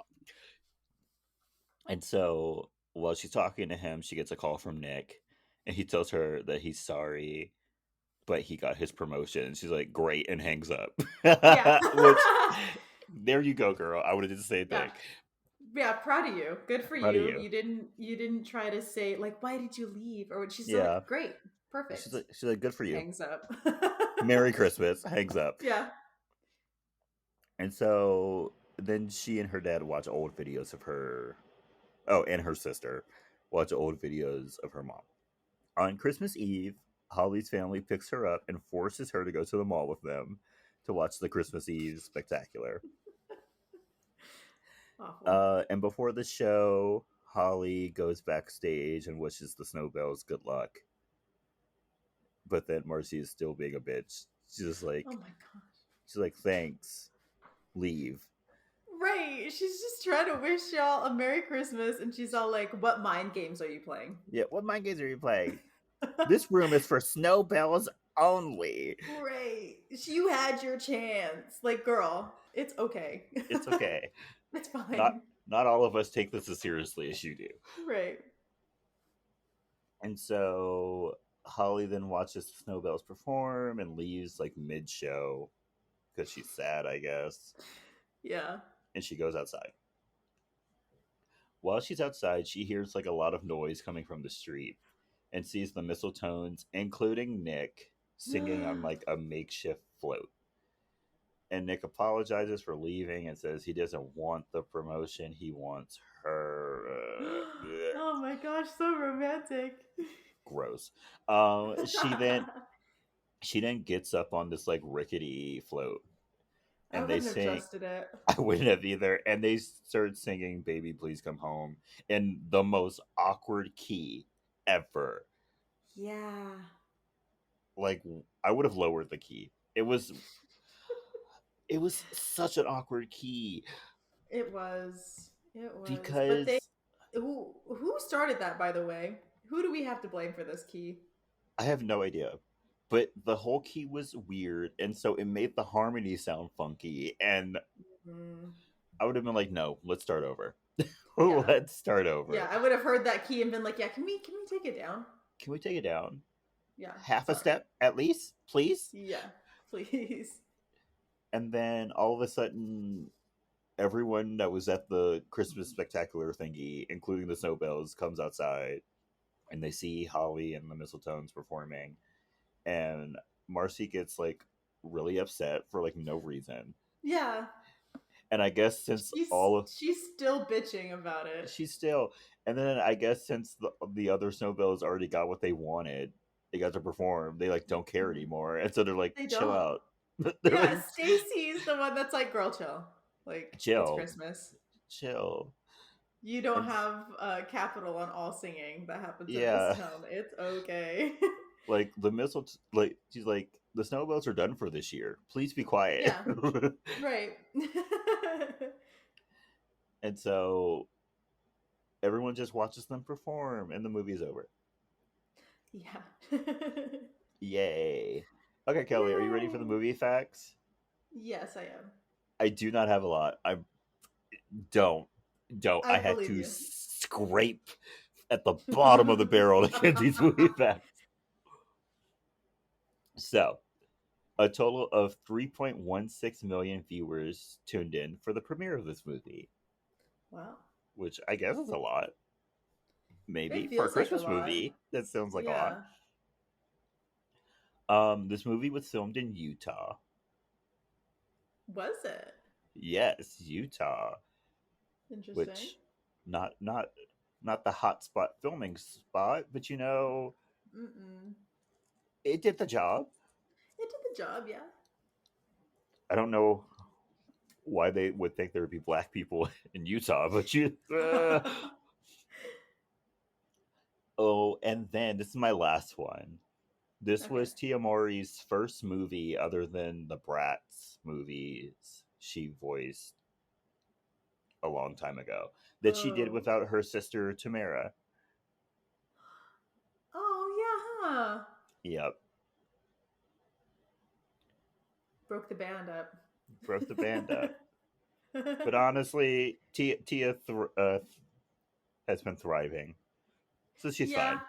And so while she's talking to him, she gets a call from Nick, and he tells her that he's sorry, but he got his promotion. And she's like, great, and hangs up. Yeah. Which, there you go, girl. I would have did the same Yeah. thing. Yeah, proud of you. Good for Proud of you. you. You didn't try to say like why did you leave or she's still Yeah. like great. She's Perfect. like, she's like, good for you. Hangs up. Merry Christmas. Hangs up. Yeah. And so then she and her dad watch old videos of her. Oh, and her sister watch old videos of her mom. On Christmas Eve, Holly's family picks her up and forces her to go to the mall with them to watch the Christmas Eve spectacular. Awful. And before the show, Holly goes backstage and wishes the Snowbells good luck. But then Marcy is still being a bitch. Oh my gosh. She's like, thanks, leave. Right. She's just trying to wish y'all a Merry Christmas and she's all like, what mind games are you playing? Yeah, what mind games are you playing? This room is for Snowbells only. Right. You had your chance. Like, girl, it's okay. It's okay. It's Not fine. not all of us take this as seriously as you do. Right. And so Holly then watches the Snowbells perform and leaves like mid show because she's sad, I guess. Yeah. And she goes outside. While she's outside, she hears like a lot of noise coming from the street and sees the Mistletones, including Nick, singing on like a makeshift float. And Nick apologizes for leaving and says he doesn't want the promotion, he wants her. Oh my gosh, so romantic. Gross. She then gets up on this like rickety float, I and they wouldn't have sing. trusted it. I wouldn't have either. And they start singing "Baby Please Come Home" in the most awkward key ever. Yeah. Like I would have lowered the key. It was such an awkward key It was. It was. But they because who started that by the way? Who do we have to blame for this key? I have no idea. But the whole key was weird, and so it made the harmony sound funky. And Mm, I would have been like, "No, let's start over. yeah. Let's start Yeah, over. I would have heard that key and been like, "Yeah, can we take it down?" Can we take it down Yeah, half a sorry. step at least, please?" Yeah, please. And then all of a sudden, everyone that was at the Christmas spectacular thingy, including the Snowbells, comes outside, and they see Holly and the Mistletones performing, and Marcy gets like really upset for like no reason. Yeah, And I guess since all of she's still bitching about it. she's still, and then I guess since the other Snowbells already got what they wanted, they got to perform. They like don't care anymore, and so they're like, They chill don't. out. They're Yeah, like, Stacy's the one that's like, "Girl, chill. Like, it's chill, Christmas. chill. You don't And have capital on all singing that happens in this yeah, town. It's okay." like the missile, like she's like, the Snowbells are done for this year. Please be quiet. Yeah, right. And so everyone just watches them perform, and the movie's over. Yeah. Yay. Okay, Kelly, are you ready for the Yay. movie facts? Yes, I am. I do not have a lot. I don't. I I had believe to you. scrape at the bottom of the barrel to get these movie facts. So, a total of 3.16 million viewers tuned in for the premiere of this movie, Wow. which I guess is a lot. It Maybe for a feels like a Christmas lot. movie, that sounds like a lot. Yeah. This movie was filmed in Utah. Was it? Yes, Utah, Interesting. which not not the hot spot filming spot, but Mm-mm. it did the job. It did the job, yeah. I don't know why they would think there would be black people in Utah, but oh, and then this is my last one. This Okay. was Tia Mowry's first movie other than the Bratz movies she voiced a long time ago that she did Oh. without her sister Tamara. Oh, yeah, huh? Yep, Broke the band up. broke the band up. But honestly, Tia has been thriving, so she's Yeah, fine.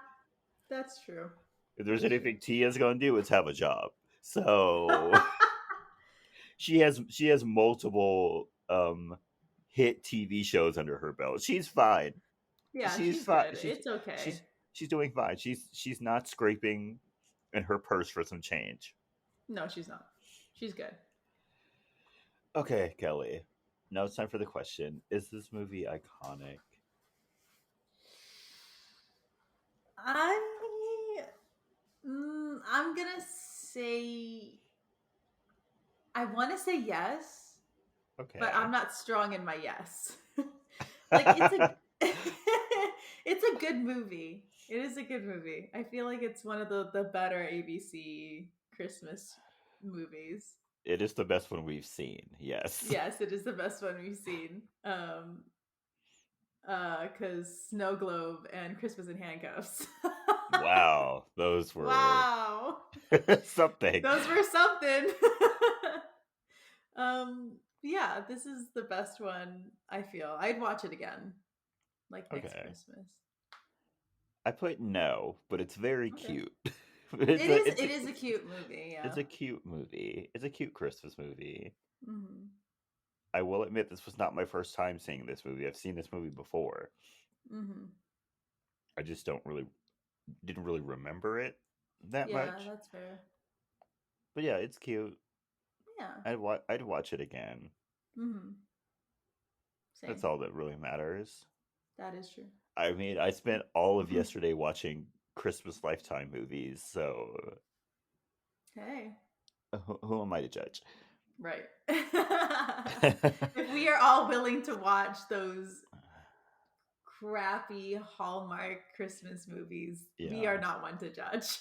that's true. If there's That's true. anything Tia's gonna do, it's have a job. So she has multiple hit TV shows under her belt. She's fine. Yeah, She's she's fine. good. She's It's okay. she's she's doing fine. She's not scraping in her purse for some change. No, she's not. She's good. Okay, Kelly. Now it's time for the question: is this movie iconic? I I'm gonna say I want to say yes, but I'm Okay. not strong in my yes. Like it's a it's a good movie. It is a good movie. I feel like it's one of the better ABC Christmas movies. It is the best one we've seen. Yes. Yes, it is the best one we've seen. Cause Snow Globe and Christmas in Handcuffs. Wow, those were Wow. something. Those were something. Yeah, this is the best one, I feel. I'd watch it again, like next Okay. Christmas. I put no, but it's very Okay. cute. it's a it's It a is a cute movie, it's yeah. a cute movie. It's a cute Christmas movie. Mhm. I will admit this was not my first time seeing this movie. I've seen this movie before. Mhm. I just don't really didn't really remember it that Yeah, much. that's fair. But yeah, it's cute. Yeah. I'd watch it again. Mhm. That's Same. all that really matters. That is true. I mean, I spent all of yesterday watching Christmas Lifetime movies, so Hey. who am I to judge? Right. If we are all willing to watch those crappy Hallmark Christmas movies, we are Yeah. not one to judge.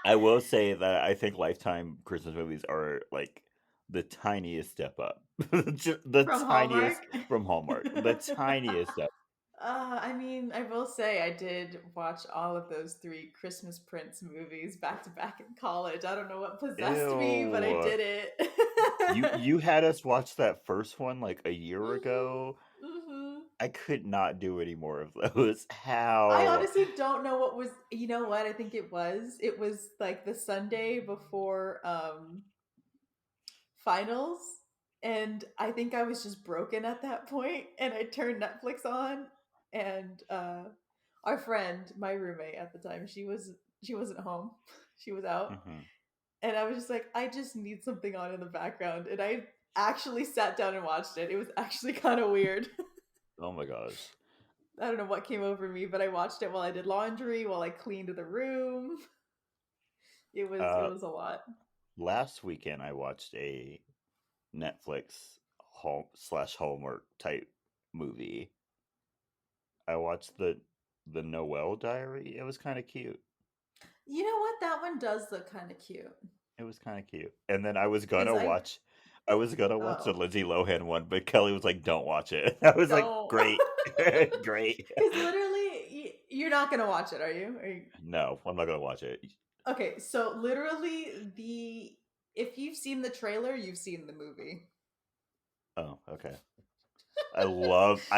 I will say that I think Lifetime Christmas movies are like the tiniest step up. The From tiniest Hallmark. from Hallmark. The tiniest step. I mean, I will say I did watch all of those three Christmas Prince movies back to back in college. I don't know what possessed me, but I Ew. did it. You had us watch that first one like a year Mhm. ago. Mhm. I could not do any more of those. I How? honestly don't know what was, you know what? I think it was like the Sunday before finals, and I think I was just broken at that point, and I turned Netflix on, and our friend, my roommate at the time, she wasn't home. She was out. Mhm. And I was just like, I just need something on in the background. And I actually sat down and watched it. It was actually kind of weird. Oh my gosh. I don't know what came over me, but I watched it while I did laundry, while I cleaned the room. It Uh was a lot. Last weekend I watched a Netflix Hallmark type movie. I watched the Noel Diary. It was kind of cute. You know what? That one does look kind of cute. It was kind of cute. And then Cuz I was gonna watch the oh, Lindsay Lohan one, but Kelly was like, "Don't watch it." I was like, don't. "Great, great." Cuz literally you're not going to watch it, are you? No, I'm not gonna watch it. Okay, so literally if you've seen the trailer, you've seen the movie. Oh, okay. I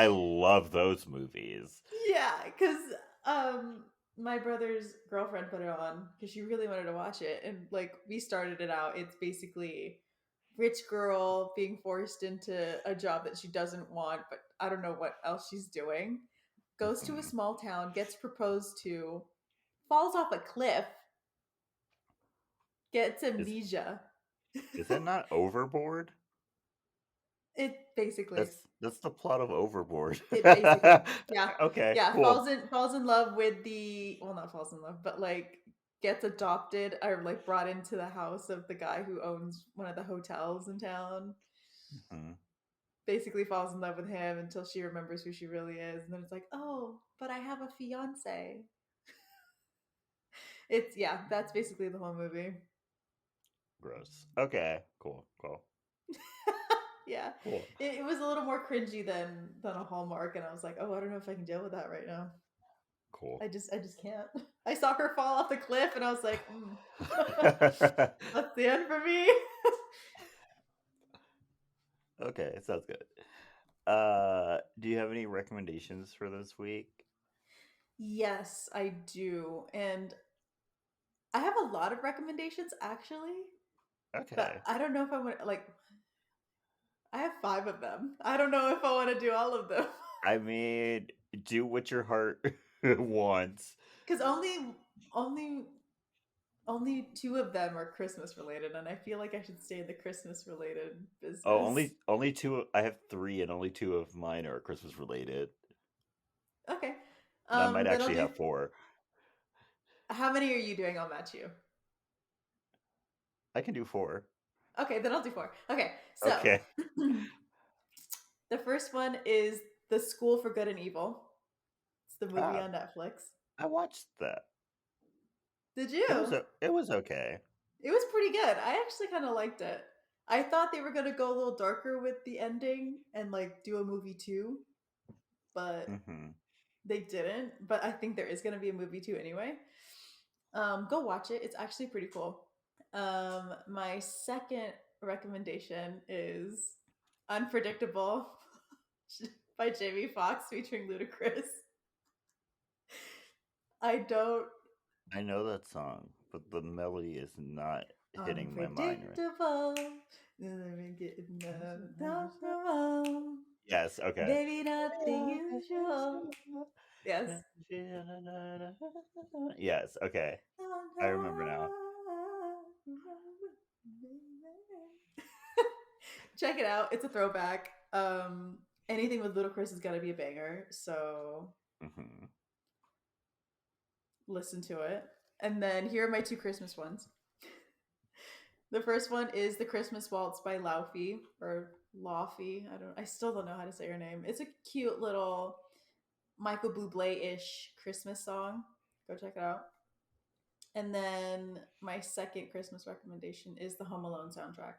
love those movies. Yeah, because um, my brother's girlfriend put it on because she really wanted to watch it, and like we started it out. It's basically rich girl being forced into a job that she doesn't want, but I don't know what else she's doing. Goes to a Mhm. small town, gets proposed to, falls off a cliff, gets Is amnesia. is that not Overboard? It basically, That's the plot of Overboard. it basically, yeah, Okay, yeah, cool. falls in love with the, well, not falls in love, but like gets adopted or like brought into the house of the guy who owns one of the hotels in town. Mhm. Basically falls in love with him until she remembers who she really is, and then it's like, oh, but I have a fiance. It's, yeah, that's basically the whole movie. Gross. Okay, cool, cool, Yeah, cool, it was a little more cringy than a Hallmark, and I was like, oh, I don't know if I can deal with that right now. cool. I just can't. I saw her fall off the cliff, and I was like, that's the end for me. Okay, sounds good. Do you have any recommendations for this week? Yes, I do, and I have a lot of recommendations actually, but Okay. I don't know if I want, like, I have 5 of them. I don't know if I want to do all of them. I mean, do what your heart wants. Because only only 2 of them are Christmas related, and I feel like I should stay in the Christmas related Oh, business. only two. I have three, and only two of mine are Christmas related, Okay. and I might Then I'll actually do. have four. How many are you doing? I'll match you. I can do four. Okay, then I'll do 4. Okay, so Okay. the first one is The School for Good and Evil. It's the movie Ah, on Netflix. I watched that. Did you? It was okay. It was pretty good. I actually kind of liked it. I thought they were going to go a little darker with the ending and like do a movie 2, but Hmm. they didn't. But I think there is going to be a movie 2 anyway. Go watch it. It's actually pretty cool. My second recommendation is Unpredictable by Jamie Foxx featuring Ludacris. I don't. I know that song, but the melody is not hitting my mind right. Unpredictable. Getting comfortable. Yes. Okay. Baby, not the usual. Yes. Yes. Okay. I remember now. Check it out. It's a throwback. Anything with Ludacris is gonna be a banger. So Hmm. listen to it. And then here are my 2 Christmas ones. The first one is The Christmas Waltz by Laufey or Laufey. I still don't know how to say her name. It's a cute little Michael Bublé-ish Christmas song. Go check it out. And then my second Christmas recommendation is the Home Alone soundtrack.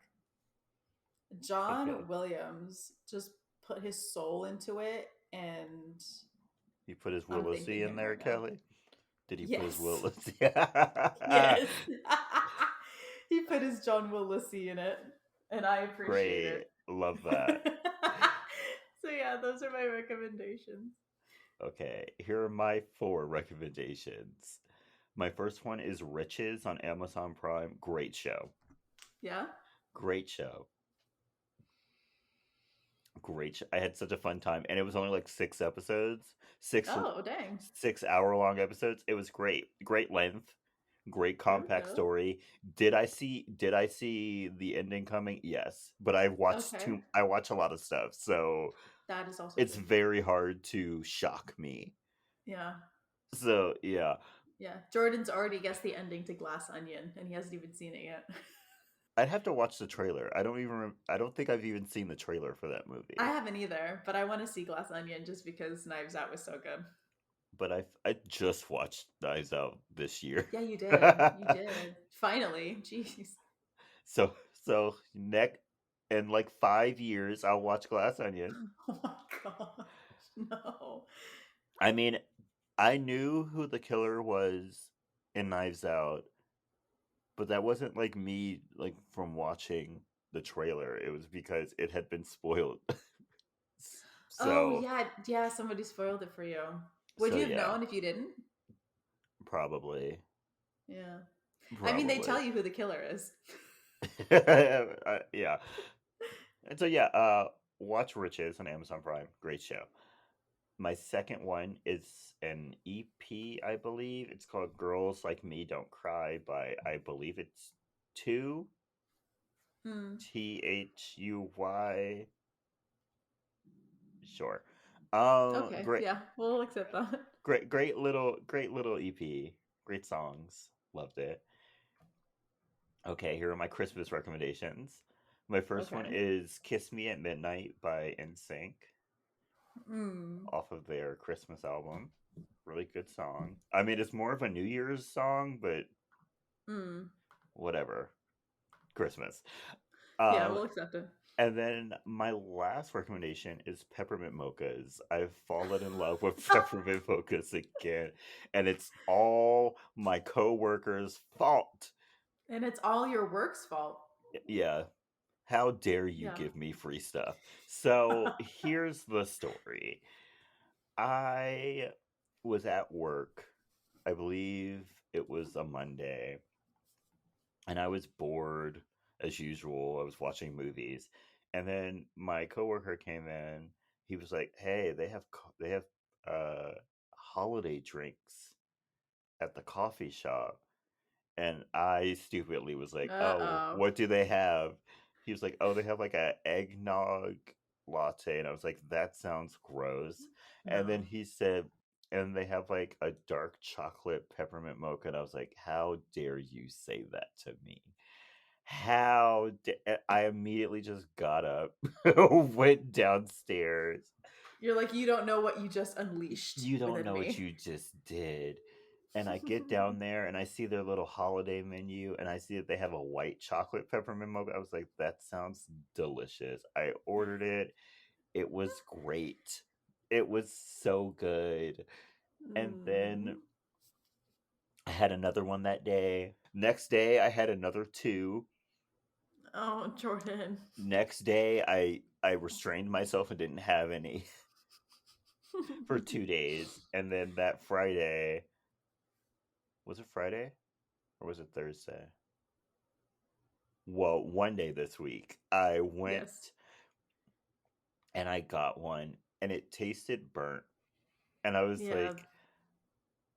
Okay. John Williams just put his soul into it, and He put his I'm Willis thanking in him there, right now. Kelly. Did he put his Yes. Willis? Yes. He put his John Willisy in it, and I appreciate Great. it. Love that. So yeah, those are my recommendations. Okay, here are my four recommendations. My first one is Riches on Amazon Prime. Great show. Yeah. Great show. I had such a fun time, and it was only like 6 episodes, six Oh, dang. 6 hour long episodes. It was great. Great length. Great There we compact go. story. Did I see the ending coming? Yes, but Okay. I watch a lot of stuff, so That is also it's true. very hard to shock me. Yeah. So yeah, Yeah. Jordan's already guessed the ending to Glass Onion, and he hasn't even seen it yet. I'd have to watch the trailer. I don't think I've even seen the trailer for that I movie. haven't either, but I want to see Glass Onion just because Knives Out was so good. But I just watched Knives Out this year. Yeah, you did. You did. Finally. Jeez. so so neck in like 5 years I'll watch Glass Onion. Oh my gosh. No. I mean, I knew who the killer was in Knives Out, but that wasn't like me like from watching the trailer. It was because it had been spoiled. Oh So yeah, yeah. Somebody spoiled it for you. Would so you have yeah, known if you didn't? probably Yeah. I mean, they probably. tell you who the killer is. Yeah. And so yeah, watch Riches on Amazon Prime. Great show. My second one is an EP, I believe. It's called Girls Like Me Don't Cry by, I believe it's two Hmm. Thuy. Sure. Okay. Great, Yeah, we'll accept that. great little EP. Great songs. Loved it. Okay, here are my Christmas recommendations. My first one Okay. is Kiss Me at Midnight by NSYNC Hmm. off of their Christmas album. Really good song. I mean, it's more of a New Year's song, but Hmm. whatever. Christmas. Yeah, Um, we'll accept it. and then my last recommendation is peppermint mochas. I've fallen in love with peppermint mochas again, and it's all my coworkers' fault. And it's all your work's fault. Yeah, how dare you Yeah. give me free stuff? So here's the story. I was at work. I believe it was a Monday, and I was bored as usual. I was watching movies, and then my coworker came in. He was like, "Hey, they have holiday drinks at the coffee shop." And I stupidly was like, "Oh, Uh-oh. what do they have?" He was like, "Oh, they have like a eggnog latte." And I was like, "That sounds gross." And then No. he said, "And they have like a dark chocolate peppermint mocha." And I was like, "How dare you say that to me?" I immediately just got up, went downstairs. You're like, you don't know what you just unleashed You don't within know what me. you just did. And I get down there and I see their little holiday menu and I see that they have a white chocolate peppermint mocha. I was like, that sounds delicious. I ordered it. It was great. It was so good. And then Mm. I had another one that day. Next day, I had another two. Oh, Jordan. Next day, I restrained myself and didn't have any for 2 days. And then that Friday, was it Friday or was it Thursday? Well, one day this week, I went Yes. and I got one and it tasted burnt. And I was Yeah. like,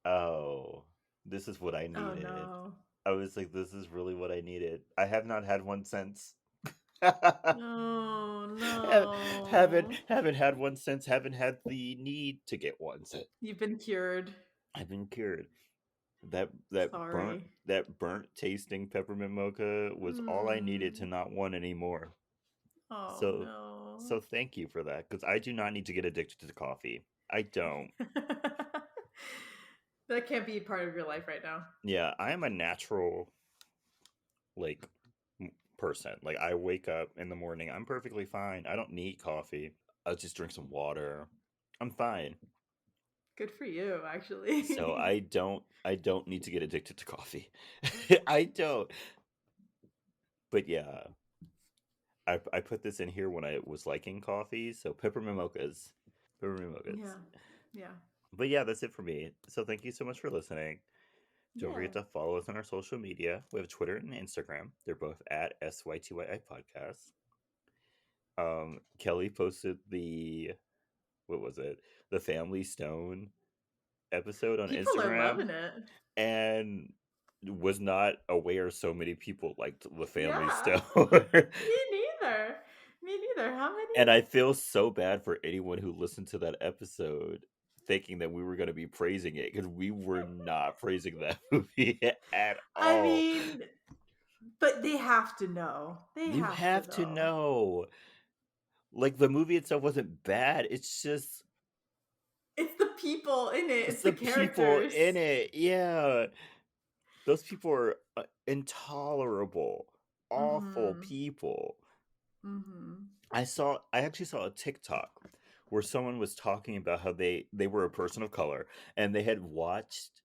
oh, this is what I Oh needed. no. I was like, this is really what I needed. I have not had one since. Oh no. Haven't had one since. Haven't had the need to get one since. You've been cured. I've been cured. Sorry. That burnt tasting peppermint mocha was all I needed to Mm. not want anymore. Oh So no. so thank you for that because I do not need to get addicted to coffee. I don't. That can't be part of your life right now. Yeah, I am a natural like person. Like I wake up in the morning, I'm perfectly fine. I don't need coffee. I'll just drink some water. I'm fine. Good for you, So actually. I don't need to get addicted to coffee. I don't. But yeah, I put this in here when I was liking coffee. So peppermint mochas. Peppermint mochas. Yeah. Yeah. But yeah, that's it for me. So thank you so much for listening. Don't Yeah. forget to follow us on our social media. We have Twitter and Instagram. They're both at SYTYI Podcast. Kelly posted the what was it? The Family Stone episode on People are Instagram loving it. and was not aware so many people liked the Family Yeah. Stone. Me neither. Me neither. How And I many? feel so bad for anyone who listened to that episode thinking that we were going to be praising it because we were not praising that movie at I all. mean, but they have to know. They You have to have to know. know. Like the movie itself wasn't bad. It's just It's the people in it. it's It's the the people in characters. it. Yeah. Those people are intolerable, awful Mhm. people. Mhm. I actually saw a TikTok where someone was talking about how they were a person of color and they had watched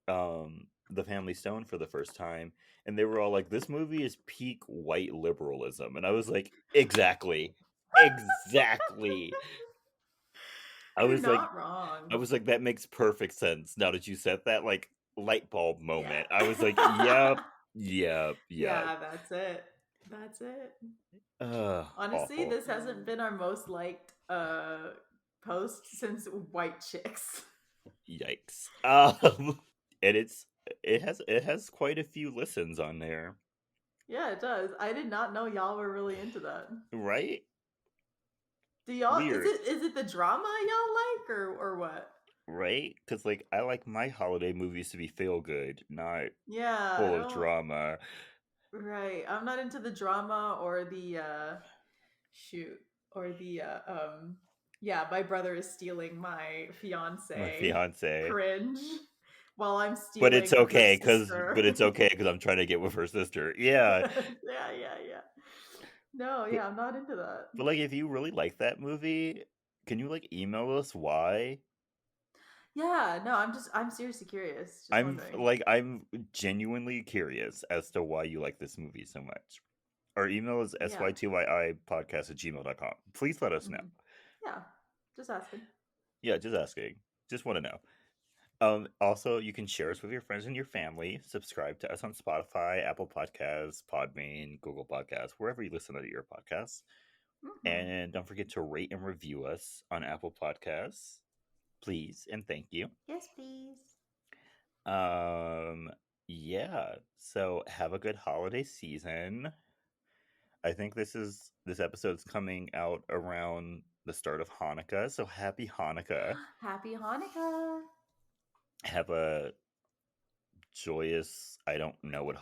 The Family Stone for the first time and they were all like this movie is peak white liberalism and I was like exactly Exactly. I You're was like not I wrong. was like, "That makes perfect sense now that you said that," like, light bulb Yeah. moment. I was like, "Yep, yep, yep." Yeah, that's it. That's it. Ugh, Honestly, awful. this hasn't been our most liked post since White Chicks. Yikes. And it has quite a few listens on there, Yeah, it does. I did not know y'all were really into that. right? Do y'all Weird, is it the drama y'all like or what? right? Because like, I like my holiday movies to be feel good, not Yeah, I full of don't drama. right. I'm not into the drama or the shoot or the yeah, my brother is stealing my My fiance fiance. cringe while I'm But it's stealing with her okay, sister. because I'm trying to get with her sister. Yeah. Yeah, yeah, yeah. No, But yeah, I'm not into that. but like, if you really like that movie, can you like email us why? Yeah, no, I'm seriously curious. Just wondering. I'm genuinely curious as to why you like this movie so much. Our email is Yeah. sytyi podcast@gmail.com. Please let us know. Hmm. Yeah. Just asking. Yeah, just asking. Just want to know. Also, you can share us with your friends and your family. Subscribe to us on Spotify, Apple Podcasts, Podbean, Google Podcasts, wherever you listen to your podcasts. Hmm. And don't forget to rate and review us on Apple Podcasts, please and thank you. Yes, please. Um, yeah. So have a good holiday season. I think this episode's coming out around the start of Hanukkah. So happy Hanukkah. Happy Hanukkah. Have a joyous. I don't know what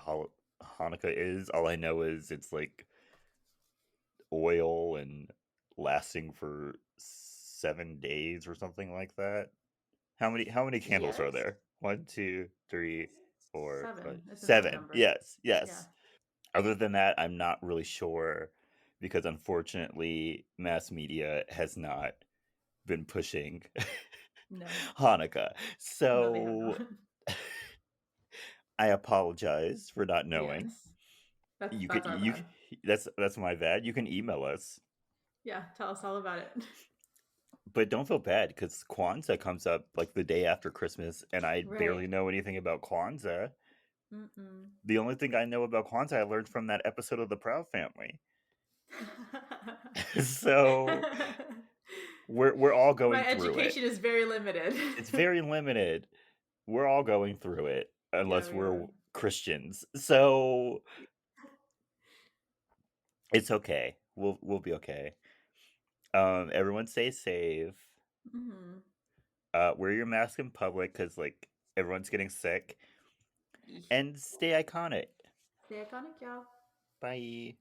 Hanukkah is. All I know is it's like oil and lasting for 7 days or something like that. How many candles are Yes. there? One, two, three, four, five, Seven. It's an odd 7. number. Yes, Yeah. yes. Other than that, I'm not really sure because unfortunately, mass media has not been pushing No. Hanukkah. No, they have So not. I apologize for not knowing. Yes. That's You could that's our you bad. that's my bad. You can email us, Yeah, tell us all about it. but don't feel bad because Kwanzaa comes up like the day after Christmas, and I Right. barely know anything about Kwanzaa. Mm-mm. The only thing I know about Kwanzaa I learned from that episode of The Proud Family. So we're all My going through it. education is very limited. It's very limited. We're all going through it Yeah, unless we we're are. Christians. So it's okay. We'll be okay. Everyone stay safe. Mm-hmm. Wear your mask in public because like everyone's getting sick. Eesh. And stay iconic. Stay iconic, y'all. Bye.